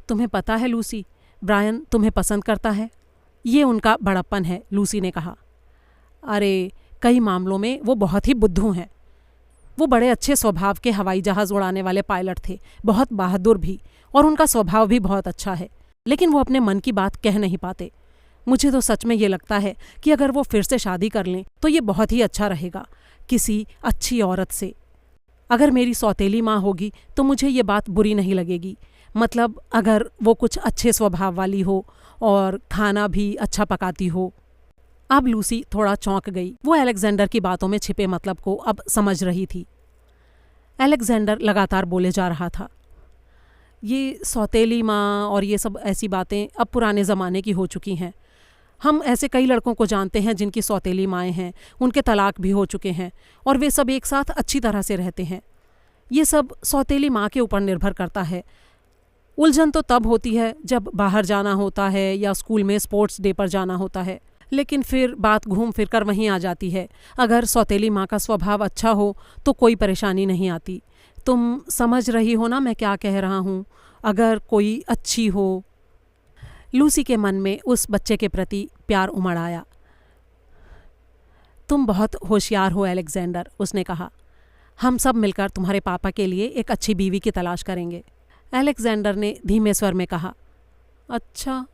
तुम्हें पता है लूसी, ब्रायन तुम्हें पसंद करता है। ये उनका बड़प्पन है, लूसी ने कहा। अरे कई मामलों में वो बहुत ही बुद्धू हैं। वो बड़े अच्छे स्वभाव के हवाई जहाज़ उड़ाने वाले पायलट थे, बहुत बहादुर भी, और उनका स्वभाव भी बहुत अच्छा है। लेकिन वो अपने मन की बात कह नहीं पाते। मुझे तो सच में ये लगता है कि अगर वो फिर से शादी कर लें तो ये बहुत ही अच्छा रहेगा, किसी अच्छी औरत से। अगर मेरी सौतेली माँ होगी तो मुझे ये बात बुरी नहीं लगेगी। मतलब अगर वो कुछ अच्छे स्वभाव वाली हो और खाना भी अच्छा पकाती हो। अब लूसी थोड़ा चौंक गई। वो अलेक्जेंडर की बातों में छिपे मतलब को अब समझ रही थी। अलेक्जेंडर लगातार बोले जा रहा था, ये सौतेली माँ और ये सब ऐसी बातें अब पुराने ज़माने की हो चुकी हैं। हम ऐसे कई लड़कों को जानते हैं जिनकी सौतेली माएँ हैं, उनके तलाक भी हो चुके हैं और वे सब एक साथ अच्छी तरह से रहते हैं। ये सब सौतेली माँ के ऊपर निर्भर करता है। उलझन तो तब होती है जब बाहर जाना होता है या स्कूल में स्पोर्ट्स डे पर जाना होता है, लेकिन फिर बात घूम फिर कर वहीं आ जाती है। अगर सौतेली माँ का स्वभाव अच्छा हो तो कोई परेशानी नहीं आती। तुम समझ रही हो ना मैं क्या कह रहा हूँ? अगर कोई अच्छी हो। लूसी के मन में उस बच्चे के प्रति प्यार उमड़ आया। तुम बहुत होशियार हो अलेक्जेंडर, उसने कहा। हम सब मिलकर तुम्हारे पापा के लिए एक अच्छी बीवी की तलाश करेंगे। अलेक्जेंडर ने धीमे स्वर में कहा, अच्छा,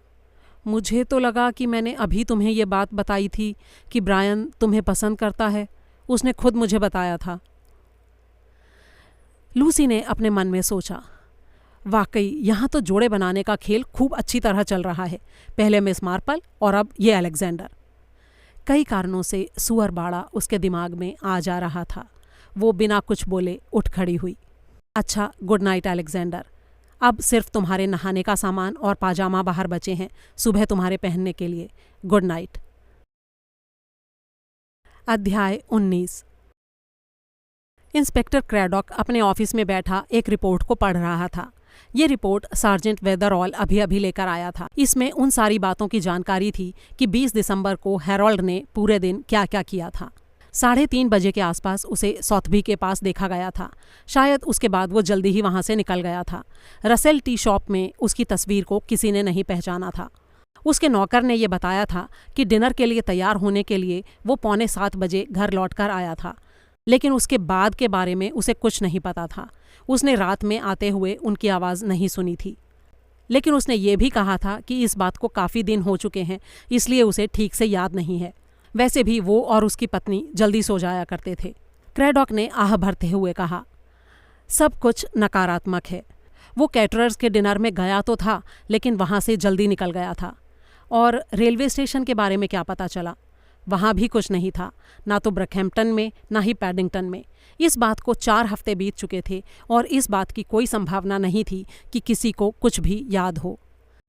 मुझे तो लगा कि मैंने अभी तुम्हें ये बात बताई थी कि ब्रायन तुम्हें पसंद करता है। उसने खुद मुझे बताया था। लूसी ने अपने मन में सोचा, वाकई यहाँ तो जोड़े बनाने का खेल खूब अच्छी तरह चल रहा है। पहले मिस मार्पल और अब ये अलेक्जेंडर। कई कारणों से सुअर बाड़ा उसके दिमाग में आ जा रहा था। वो बिना कुछ बोले उठ खड़ी हुई। अच्छा, गुड नाइट अलेक्जेंडर। अब सिर्फ तुम्हारे नहाने का सामान और पाजामा बाहर बचे हैं सुबह तुम्हारे पहनने के लिए। Good night. अध्याय 19। इंस्पेक्टर क्रैडॉक अपने ऑफिस में बैठा एक रिपोर्ट को पढ़ रहा था। ये रिपोर्ट सार्जेंट वेदरऑल अभी अभी लेकर आया था। इसमें उन सारी बातों की जानकारी थी कि 20 दिसंबर को हेरोल्ड ने पूरे दिन क्या क्या किया था। 3:30 बजे के आसपास उसे सॉथबी के पास देखा गया था। शायद उसके बाद वो जल्दी ही वहां से निकल गया था। रसेल टी शॉप में उसकी तस्वीर को किसी ने नहीं पहचाना था। उसके नौकर ने यह बताया था कि डिनर के लिए तैयार होने के लिए वो 6:45 बजे घर लौटकर आया था। लेकिन उसके बाद के बारे में उसे कुछ नहीं पता था। उसने रात में आते हुए उनकी आवाज़ नहीं सुनी थी, लेकिन उसने ये भी कहा था कि इस बात को काफ़ी दिन हो चुके हैं, इसलिए उसे ठीक से याद नहीं है। वैसे भी वो और उसकी पत्नी जल्दी सो जाया करते थे। क्रैडॉक ने आह भरते हुए कहा, सब कुछ नकारात्मक है। वो कैटरर्स के डिनर में गया तो था, लेकिन वहाँ से जल्दी निकल गया था। और रेलवे स्टेशन के बारे में क्या पता चला? वहाँ भी कुछ नहीं था, ना तो ब्रैकहैम्पटन में ना ही पैडिंगटन में। इस बात को 4 हफ्ते बीत चुके थे और इस बात की कोई संभावना नहीं थी कि किसी को कुछ भी याद हो।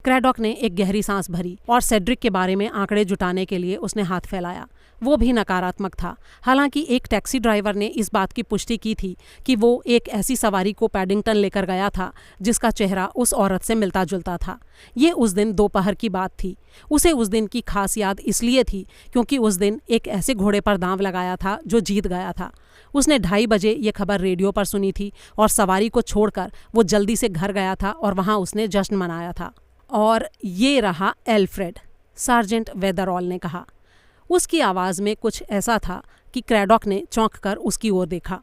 क्रैडॉक ने एक गहरी सांस भरी और सेड्रिक के बारे में आंकड़े जुटाने के लिए उसने हाथ फैलाया। वो भी नकारात्मक था। हालांकि एक टैक्सी ड्राइवर ने इस बात की पुष्टि की थी कि वो एक ऐसी सवारी को पैडिंगटन लेकर गया था जिसका चेहरा उस औरत से मिलता जुलता था। ये उस दिन दोपहर की बात थी। उसे उस दिन की खास याद इसलिए थी क्योंकि उस दिन एक ऐसे घोड़े पर दांव लगाया था जो जीत गया था। उसने 2:30 बजे ये खबर रेडियो पर सुनी थी और सवारी को छोड़कर वो जल्दी से घर गया था और वहाँ उसने जश्न मनाया था। और ये रहा एल्फ्रेड, सार्जेंट वेदरऑल ने कहा। उसकी आवाज़ में कुछ ऐसा था कि क्रैडॉक ने चौंक कर उसकी ओर देखा।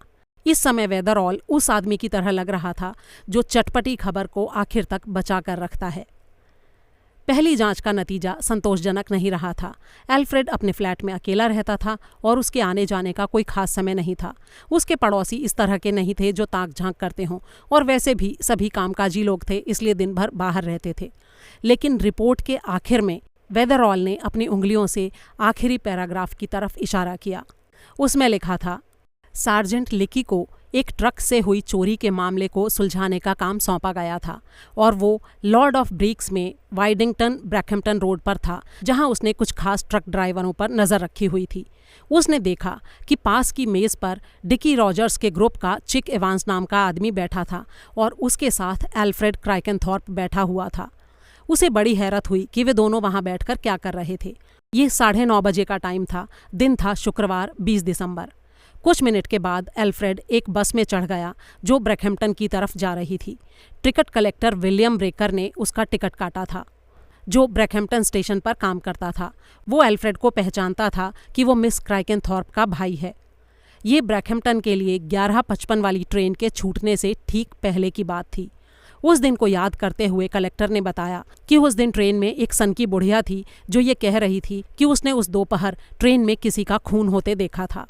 इस समय वेदरऑल उस आदमी की तरह लग रहा था जो चटपटी खबर को आखिर तक बचा कर रखता है। पहली जांच का नतीजा संतोषजनक नहीं रहा था। एल्फ्रेड अपने फ्लैट में अकेला रहता था और उसके आने जाने का कोई खास समय नहीं था। उसके पड़ोसी इस तरह के नहीं थे जो ताक झांक करते हों, और वैसे भी सभी कामकाजी लोग थे, इसलिए दिन भर बाहर रहते थे। लेकिन रिपोर्ट के आखिर में वेदरऑल ने अपनी उंगलियों से आखिरी पैराग्राफ की तरफ इशारा किया। उसमें लिखा था, सार्जेंट लिकी को एक ट्रक से हुई चोरी के मामले को सुलझाने का काम सौंपा गया था और वो लॉर्ड ऑफ ब्रीक्स में वाइडिंगटन ब्रैकहैम्पटन रोड पर था, जहां उसने कुछ खास ट्रक ड्राइवरों पर नज़र रखी हुई थी। उसने देखा कि पास की मेज़ पर डिकी रॉजर्स के ग्रुप का चिक एवांस नाम का आदमी बैठा था और उसके साथ एल्फ्रेड क्राइकेनथॉर्प बैठा हुआ था। उसे बड़ी हैरत हुई कि वे दोनों वहां बैठकर क्या कर रहे थे। ये 9:30 बजे का टाइम था। दिन था शुक्रवार 20 दिसंबर। कुछ मिनट के बाद एल्फ्रेड एक बस में चढ़ गया जो ब्रैकहैम्पटन की तरफ जा रही थी। टिकट कलेक्टर विलियम ब्रेकर ने उसका टिकट काटा था, जो ब्रैकहैम्पटन स्टेशन पर काम करता था। वो एल्फ्रेड को पहचानता था कि वो मिस क्राइकेनथॉर्प का भाई है। ये ब्रैकहैम्पटन के लिए 11:55 वाली ट्रेन के छूटने से ठीक पहले की बात थी। उस दिन को याद करते हुए कलेक्टर ने बताया कि उस दिन ट्रेन में एक सनकी बुढ़िया थी जो ये कह रही थी कि उसने उस दोपहर ट्रेन में किसी का खून होते देखा था।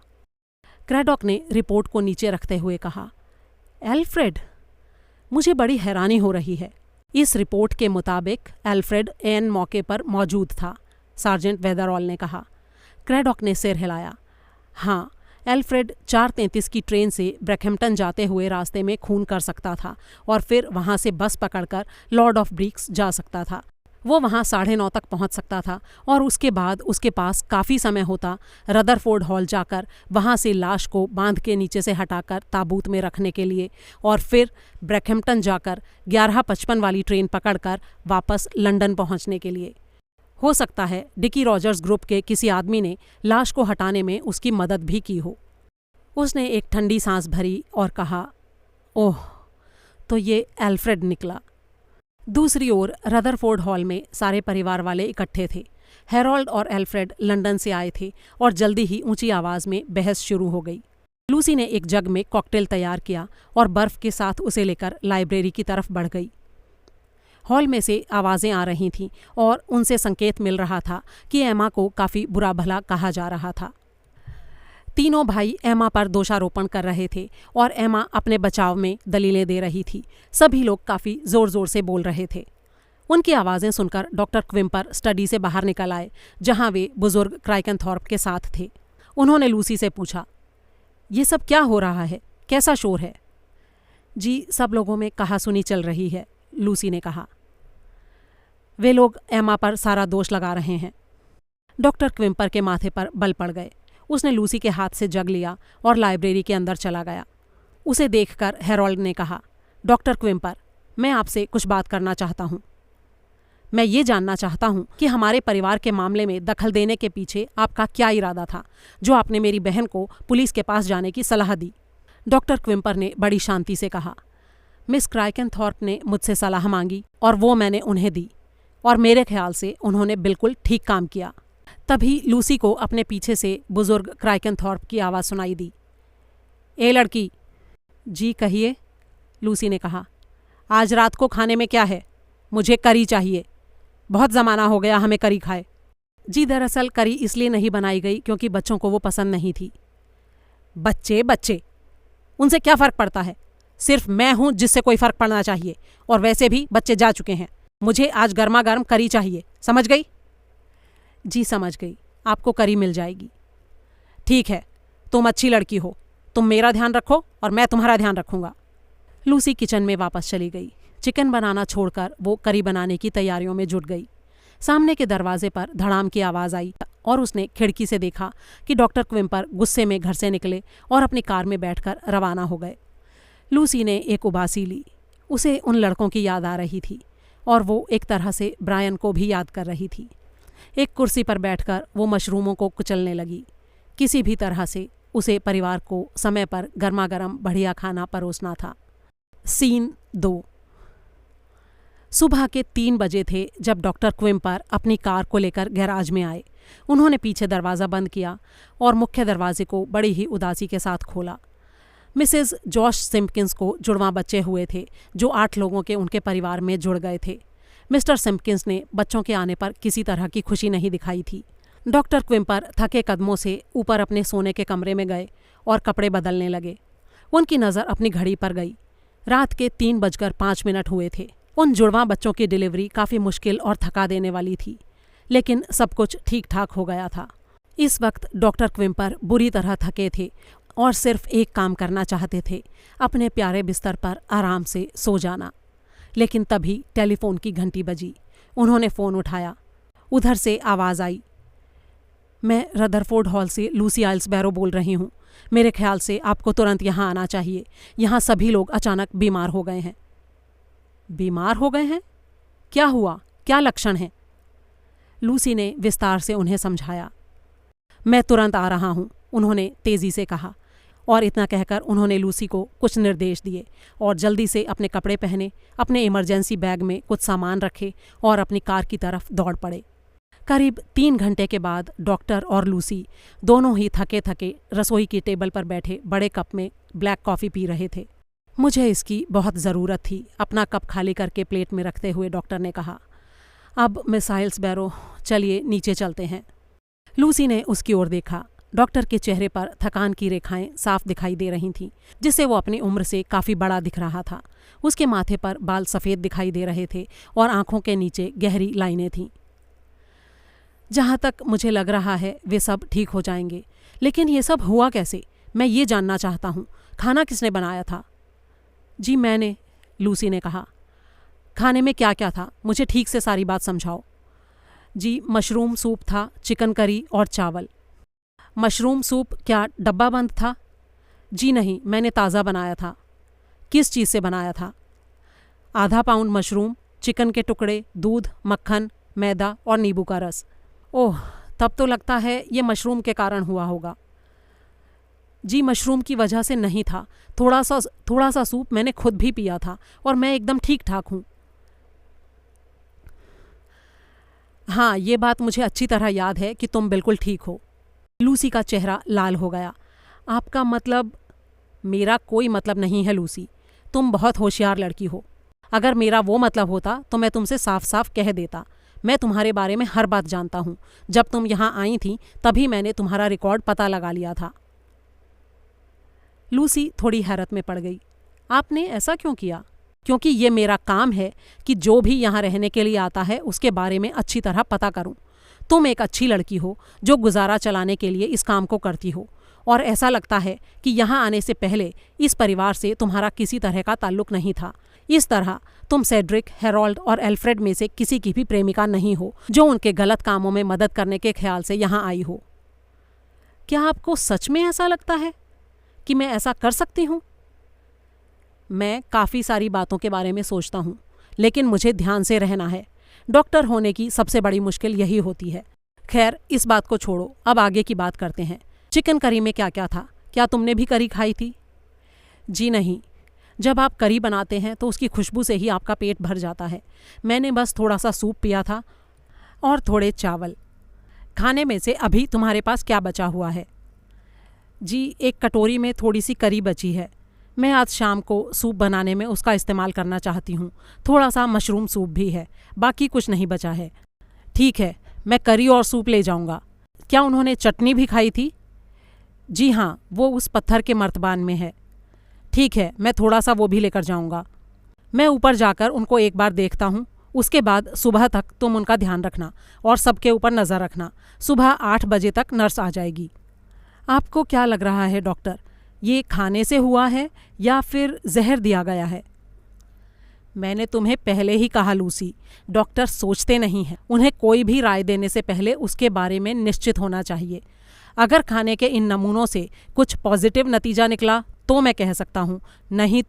क्रैडॉक ने रिपोर्ट को नीचे रखते हुए कहा, एल्फ्रेड, मुझे बड़ी हैरानी हो रही है। इस रिपोर्ट के मुताबिक एल्फ्रेड एन मौके पर मौजूद था, सार्जेंट वेदरऑल ने कहा। क्रैडॉक ने सिर हिलाया। हाँ, एल्फ्रेड 4:33 की ट्रेन से ब्रैकहैम्पटन जाते हुए रास्ते में खून कर सकता था और फिर वहाँ से बस पकड़कर लॉर्ड ऑफ ब्रीक्स जा सकता था। वो वहाँ 9:30 तक पहुँच सकता था और उसके बाद उसके पास काफ़ी समय होता रदरफोर्ड हॉल जाकर वहाँ से लाश को बांध के नीचे से हटाकर ताबूत में रखने के लिए, और फिर ब्रैकहैम्पटन जाकर 11:55 वाली ट्रेन पकड़कर वापस लंदन पहुँचने के लिए। हो सकता है डिकी रॉजर्स ग्रुप के किसी आदमी ने लाश को हटाने में उसकी मदद भी की हो। उसने एक ठंडी सांस भरी और कहा, ओह, तो ये एल्फ्रेड निकला। दूसरी ओर रदरफोर्ड हॉल में सारे परिवार वाले इकट्ठे थे। हेरोल्ड और एल्फ्रेड लंदन से आए थे और जल्दी ही ऊंची आवाज़ में बहस शुरू हो गई। लूसी ने एक जग में कॉकटेल तैयार किया और बर्फ़ के साथ उसे लेकर लाइब्रेरी की तरफ बढ़ गई। हॉल में से आवाज़ें आ रही थीं और उनसे संकेत मिल रहा था कि एमा को काफ़ी बुरा भला कहा जा रहा था। तीनों भाई एमा पर दोषारोपण कर रहे थे और एमा अपने बचाव में दलीलें दे रही थी। सभी लोग काफ़ी ज़ोर ज़ोर से बोल रहे थे। उनकी आवाज़ें सुनकर डॉक्टर क्विम्पर स्टडी से बाहर निकल आए, जहां वे बुजुर्ग क्राइकेनथॉर्प के साथ थे। उन्होंने लूसी से पूछा, ये सब क्या हो रहा है? कैसा शोर है? जी, सब लोगों में कहासुनी चल रही है, लूसी ने कहा। वे लोग एमा पर सारा दोष लगा रहे हैं। डॉक्टर क्विम्पर के माथे पर बल पड़ गए। उसने लूसी के हाथ से जग लिया और लाइब्रेरी के अंदर चला गया। उसे देखकर हेरोल्ड ने कहा, डॉक्टर क्विम्पर, मैं आपसे कुछ बात करना चाहता हूँ। मैं ये जानना चाहता हूँ कि हमारे परिवार के मामले में दखल देने के पीछे आपका क्या इरादा था, जो आपने मेरी बहन को पुलिस के पास जाने की सलाह दी। डॉक्टर क्विम्पर ने बड़ी शांति से कहा, मिस क्राइकेनथॉर्प ने मुझसे सलाह मांगी और वो मैंने उन्हें दी, और मेरे ख्याल से उन्होंने बिल्कुल ठीक काम किया। तभी लूसी को अपने पीछे से बुजुर्ग क्राइकेनथॉर्प की आवाज़ सुनाई दी, ए लड़की। जी कहिए, लूसी ने कहा। आज रात को खाने में क्या है? मुझे करी चाहिए, बहुत ज़माना हो गया हमें करी खाए। जी दरअसल करी इसलिए नहीं बनाई गई क्योंकि बच्चों को वो पसंद नहीं थी। बच्चे बच्चे, उनसे क्या फ़र्क पड़ता है? सिर्फ मैं हूं जिससे कोई फ़र्क पड़ना चाहिए, और वैसे भी बच्चे जा चुके हैं। मुझे आज गर्मा गर्म करी चाहिए, समझ गई? जी समझ गई, आपको करी मिल जाएगी। ठीक है, तुम अच्छी लड़की हो, तुम मेरा ध्यान रखो और मैं तुम्हारा ध्यान रखूंगा। लूसी किचन में वापस चली गई। चिकन बनाना छोड़कर वो करी बनाने की तैयारियों में जुट गई। सामने के दरवाजे पर धड़ाम की आवाज़ आई और उसने खिड़की से देखा कि डॉक्टर क्विम्पर गुस्से में घर से निकले और अपनी कार में बैठकर रवाना हो गए। लूसी ने एक उबासी ली। उसे उन लड़कों की याद आ रही थी और वो एक तरह से ब्रायन को भी याद कर रही थी। एक कुर्सी पर बैठकर वो मशरूमों को कुचलने लगी। किसी भी तरह से उसे परिवार को समय पर गर्मा गर्म बढ़िया खाना परोसना था। सीन 2। सुबह के 3 बजे थे जब डॉक्टर क्विम्पर अपनी कार को लेकर गैराज में आए। उन्होंने पीछे दरवाज़ा बंद किया और मुख्य दरवाजे को बड़ी ही उदासी के साथ खोला। मिसेस जॉश सिम्पकिंस को जुड़वां बच्चे हुए थे जो 8 लोगों के उनके परिवार में जुड़ गए थे। मिस्टर सिम्पकिंस ने बच्चों के आने पर किसी तरह की खुशी नहीं दिखाई थी। डॉक्टर क्विम्पर थके कदमों से ऊपर अपने सोने के कमरे में गए और कपड़े बदलने लगे। उनकी नज़र अपनी घड़ी पर गई। रात के 3:05 हुए थे। उन जुड़वां बच्चों की डिलीवरी काफ़ी मुश्किल और थका देने वाली थी, लेकिन सब कुछ ठीक ठाक हो गया था। इस वक्त डॉक्टर क्विम्पर बुरी तरह थके थे और सिर्फ एक काम करना चाहते थे, अपने प्यारे बिस्तर पर आराम से सो जाना। लेकिन तभी टेलीफोन की घंटी बजी। उन्होंने फ़ोन उठाया। उधर से आवाज़ आई, मैं रदरफोर्ड हॉल से लूसी आइल्सबैरो बोल रही हूँ। मेरे ख्याल से आपको तुरंत यहाँ आना चाहिए। यहाँ सभी लोग अचानक बीमार हो गए हैं। बीमार हो गए हैं? क्या हुआ? क्या लक्षण हैं? लूसी ने विस्तार से उन्हें समझाया। मैं तुरंत आ रहा हूँ, उन्होंने तेज़ी से कहा, और इतना कहकर उन्होंने लूसी को कुछ निर्देश दिए और जल्दी से अपने कपड़े पहने, अपने इमरजेंसी बैग में कुछ सामान रखे और अपनी कार की तरफ दौड़ पड़े। करीब 3 घंटे के बाद डॉक्टर और लूसी दोनों ही थके थके रसोई की टेबल पर बैठे बड़े कप में ब्लैक कॉफ़ी पी रहे थे। मुझे इसकी बहुत ज़रूरत थी, अपना कप खाली करके प्लेट में रखते हुए डॉक्टर ने कहा। अब मिस आइल्सबैरो, चलिए नीचे चलते हैं। लूसी ने उसकी ओर देखा। डॉक्टर के चेहरे पर थकान की रेखाएं साफ दिखाई दे रही थीं, जिससे वो अपनी उम्र से काफ़ी बड़ा दिख रहा था। उसके माथे पर बाल सफ़ेद दिखाई दे रहे थे और आंखों के नीचे गहरी लाइनें थीं। जहाँ तक मुझे लग रहा है वे सब ठीक हो जाएंगे, लेकिन ये सब हुआ कैसे? मैं ये जानना चाहता हूँ। खाना किसने बनाया था? जी मैंने, लूसी ने कहा। खाने में क्या क्या था? मुझे ठीक से सारी बात समझाओ। जी मशरूम सूप था, चिकन करी और चावल। मशरूम सूप क्या डब्बा बंद था? जी नहीं, मैंने ताज़ा बनाया था। किस चीज़ से बनाया था? आधा पाउंड मशरूम, चिकन के टुकड़े, दूध, मक्खन, मैदा और नींबू का रस। ओह, तब तो लगता है ये मशरूम के कारण हुआ होगा। जी मशरूम की वजह से नहीं था। थोड़ा सा सूप मैंने खुद भी पिया था और मैं एकदम ठीक ठाक हूँ। हाँ, ये बात मुझे अच्छी तरह याद है कि तुम बिल्कुल ठीक हो। लूसी का चेहरा लाल हो गया। आपका मतलब? मेरा कोई मतलब नहीं है लूसी, तुम बहुत होशियार लड़की हो। अगर मेरा वो मतलब होता तो मैं तुमसे साफ साफ कह देता। मैं तुम्हारे बारे में हर बात जानता हूँ। जब तुम यहाँ आई थी तभी मैंने तुम्हारा रिकॉर्ड पता लगा लिया था। लूसी थोड़ी हैरत में पड़ गई। आपने ऐसा क्यों किया? क्योंकि ये मेरा काम है कि जो भी यहाँ रहने के लिए आता है उसके बारे में अच्छी तरह पता करूँ। तुम एक अच्छी लड़की हो जो गुजारा चलाने के लिए इस काम को करती हो, और ऐसा लगता है कि यहाँ आने से पहले इस परिवार से तुम्हारा किसी तरह का ताल्लुक नहीं था। इस तरह तुम सेड्रिक, हेरोल्ड और एल्फ्रेड में से किसी की भी प्रेमिका नहीं हो जो उनके गलत कामों में मदद करने के ख्याल से यहाँ आई हो। क्या आपको सच में ऐसा लगता है कि मैं ऐसा कर सकती हूँ? मैं काफ़ी सारी बातों के बारे में सोचता हूँ, लेकिन मुझे ध्यान से रहना है। डॉक्टर होने की सबसे बड़ी मुश्किल यही होती है। खैर, इस बात को छोड़ो, अब आगे की बात करते हैं। चिकन करी में क्या क्या था? क्या तुमने भी करी खाई थी? जी नहीं, जब आप करी बनाते हैं तो उसकी खुशबू से ही आपका पेट भर जाता है। मैंने बस थोड़ा सा सूप पिया था और थोड़े चावल। खाने में से अभी तुम्हारे पास क्या बचा हुआ है? जी, एक कटोरी में थोड़ी सी करी बची है। मैं आज शाम को सूप बनाने में उसका इस्तेमाल करना चाहती हूँ। थोड़ा सा मशरूम सूप भी है, बाकी कुछ नहीं बचा है। ठीक है, मैं करी और सूप ले जाऊँगा। क्या उन्होंने चटनी भी खाई थी? जी हाँ, वो उस पत्थर के मर्तबान में है। ठीक है, मैं थोड़ा सा वो भी लेकर जाऊँगा। मैं ऊपर जाकर उनको एक बार देखता हूँ। उसके बाद सुबह तक तुम उनका ध्यान रखना और सबके ऊपर नज़र रखना। सुबह 8 बजे तक नर्स आ जाएगी। आपको क्या लग रहा है डॉक्टर, ये खाने से हुआ है या फिर जहर दिया गया है? मैंने तुम्हें पहले ही कहा लूसी, डॉक्टर सोचते नहीं हैं। उन्हें कोई भी राय देने से पहले उसके बारे में निश्चित होना चाहिए। अगर खाने के इन नमूनों से कुछ पॉजिटिव नतीजा निकला तो मैं कह सकता हूँ, नहीं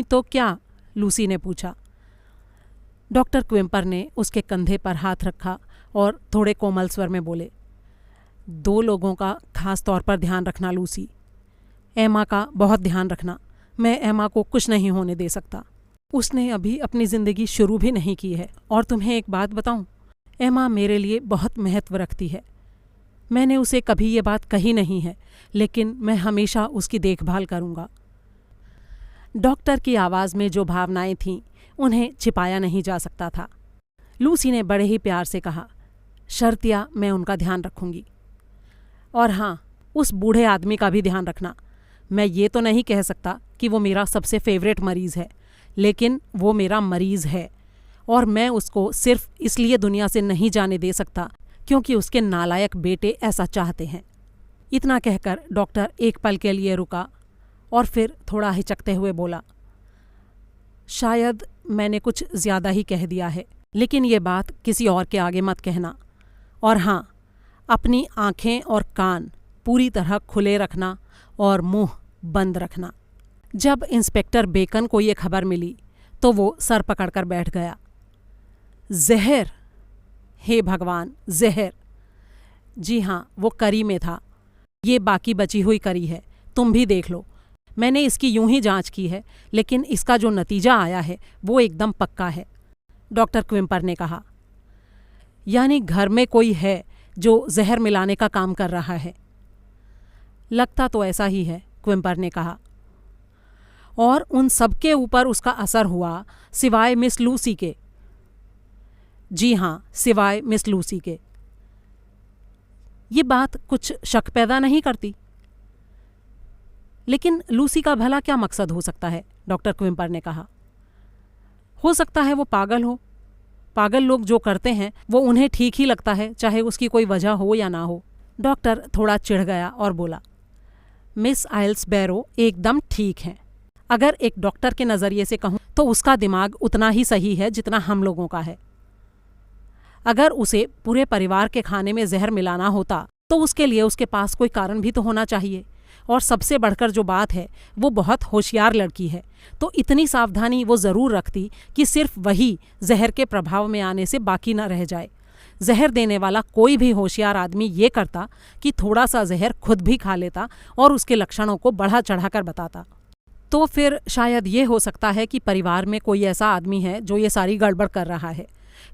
तो क्या? लूसी ने पूछा। डॉक्टर क्विम्पर ने उसके कंधे पर हाथ रखा और थोड़े कोमल स्वर में बोले, 2 लोगों का खास तौर पर ध्यान रखना लूसी। एमा का बहुत ध्यान रखना। मैं एमा को कुछ नहीं होने दे सकता। उसने अभी अपनी ज़िंदगी शुरू भी नहीं की है। और तुम्हें एक बात बताऊं, एमा मेरे लिए बहुत महत्व रखती है। मैंने उसे कभी ये बात कही नहीं है, लेकिन मैं हमेशा उसकी देखभाल करूँगा। डॉक्टर की आवाज़ में जो भावनाएं थीं उन्हें छिपाया नहीं जा सकता था। लूसी ने बड़े ही प्यार से कहा, शर्तिया मैं उनका ध्यान रखूँगी। और हाँ, उस बूढ़े आदमी का भी ध्यान रखना। मैं ये तो नहीं कह सकता कि वो मेरा सबसे फेवरेट मरीज़ है, लेकिन वो मेरा मरीज़ है और मैं उसको सिर्फ इसलिए दुनिया से नहीं जाने दे सकता क्योंकि उसके नालायक बेटे ऐसा चाहते हैं। इतना कहकर डॉक्टर एक पल के लिए रुका और फिर थोड़ा हिचकते हुए बोला, शायद मैंने कुछ ज़्यादा ही कह दिया है, लेकिन ये बात किसी और के आगे मत कहना। और हाँ, अपनी आँखें और कान पूरी तरह खुले रखना और मुंह बंद रखना। जब इंस्पेक्टर बेकन को ये खबर मिली तो वो सर पकड़कर बैठ गया। जहर! हे भगवान, जहर! जी हाँ, वो करी में था। ये बाकी बची हुई करी है, तुम भी देख लो। मैंने इसकी यूं ही जांच की है, लेकिन इसका जो नतीजा आया है वो एकदम पक्का है, डॉक्टर क्विम्पर ने कहा। यानी घर में कोई है जो जहर मिलाने का काम कर रहा है। लगता तो ऐसा ही है, क्विम्पर ने कहा। और उन सबके ऊपर उसका असर हुआ सिवाय मिस लूसी के। जी हाँ, सिवाय मिस लूसी के। ये बात कुछ शक पैदा नहीं करती। लेकिन लूसी का भला क्या मकसद हो सकता है, डॉक्टर क्विम्पर ने कहा। हो सकता है वो पागल हो। पागल लोग जो करते हैं वो उन्हें ठीक ही लगता है, चाहे उसकी कोई वजह हो या ना हो। डॉक्टर थोड़ा चिढ़ गया और बोला, मिस आइल्सबैरो एकदम ठीक हैं। अगर एक डॉक्टर के नज़रिए से कहूँ तो उसका दिमाग उतना ही सही है जितना हम लोगों का है। अगर उसे पूरे परिवार के खाने में जहर मिलाना होता तो उसके लिए उसके पास कोई कारण भी तो होना चाहिए। और सबसे बढ़कर जो बात है, वो बहुत होशियार लड़की है, तो इतनी सावधानी वो ज़रूर रखती कि सिर्फ वही जहर के प्रभाव में आने से बाकी न रह जाए। जहर देने वाला कोई भी होशियार आदमी ये करता कि थोड़ा सा जहर खुद भी खा लेता और उसके लक्षणों को बढ़ा चढ़ाकर बताता। तो फिर शायद ये हो सकता है कि परिवार में कोई ऐसा आदमी है जो ये सारी गड़बड़ कर रहा है।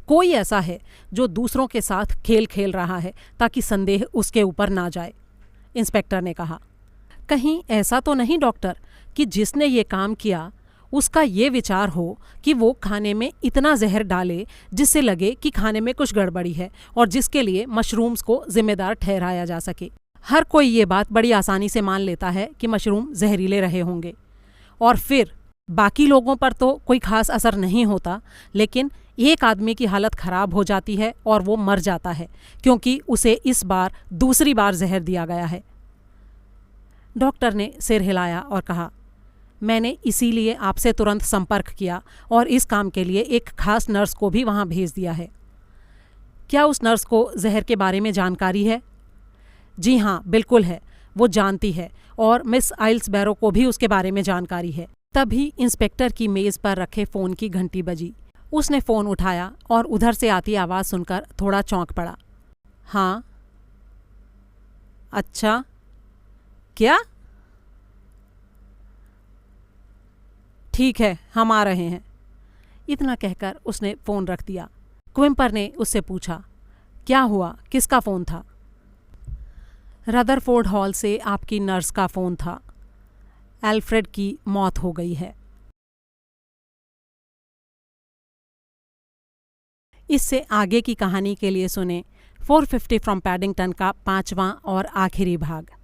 कोई ऐसा है जो दूसरों के साथ खेल खेल रहा है ताकि संदेह उसके ऊपर ना जाए, इंस्पेक्टर ने कहा। कहीं ऐसा तो नहीं डॉक्टर कि जिसने ये काम किया उसका ये विचार हो कि वो खाने में इतना जहर डाले जिससे लगे कि खाने में कुछ गड़बड़ी है और जिसके लिए मशरूम्स को जिम्मेदार ठहराया जा सके। हर कोई ये बात बड़ी आसानी से मान लेता है कि मशरूम जहरीले रहे होंगे और फिर बाकी लोगों पर तो कोई खास असर नहीं होता, लेकिन एक आदमी की हालत खराब हो जाती है और वो मर जाता है क्योंकि उसे इस बार दूसरी बार जहर दिया गया है। डॉक्टर ने सिर हिलाया और कहा, मैंने इसीलिए आपसे तुरंत संपर्क किया और इस काम के लिए एक खास नर्स को भी वहाँ भेज दिया है। क्या उस नर्स को जहर के बारे में जानकारी है? जी हाँ, बिल्कुल है, वो जानती है और मिस आइल्सबैरो को भी उसके बारे में जानकारी है। तभी इंस्पेक्टर की मेज़ पर रखे फ़ोन की घंटी बजी। उसने फ़ोन उठाया और उधर से आती आवाज़ सुनकर थोड़ा चौंक पड़ा। हाँ? अच्छा, क्या? ठीक है, हम आ रहे हैं। इतना कहकर उसने फ़ोन रख दिया। क्विम्पर ने उससे पूछा, क्या हुआ, किसका फ़ोन था? रदरफोर्ड हॉल से आपकी नर्स का फ़ोन था। एल्फ्रेड की मौत हो गई है। इससे आगे की कहानी के लिए सुने 450 फ्रॉम पैडिंगटन का 5वां और आखिरी भाग।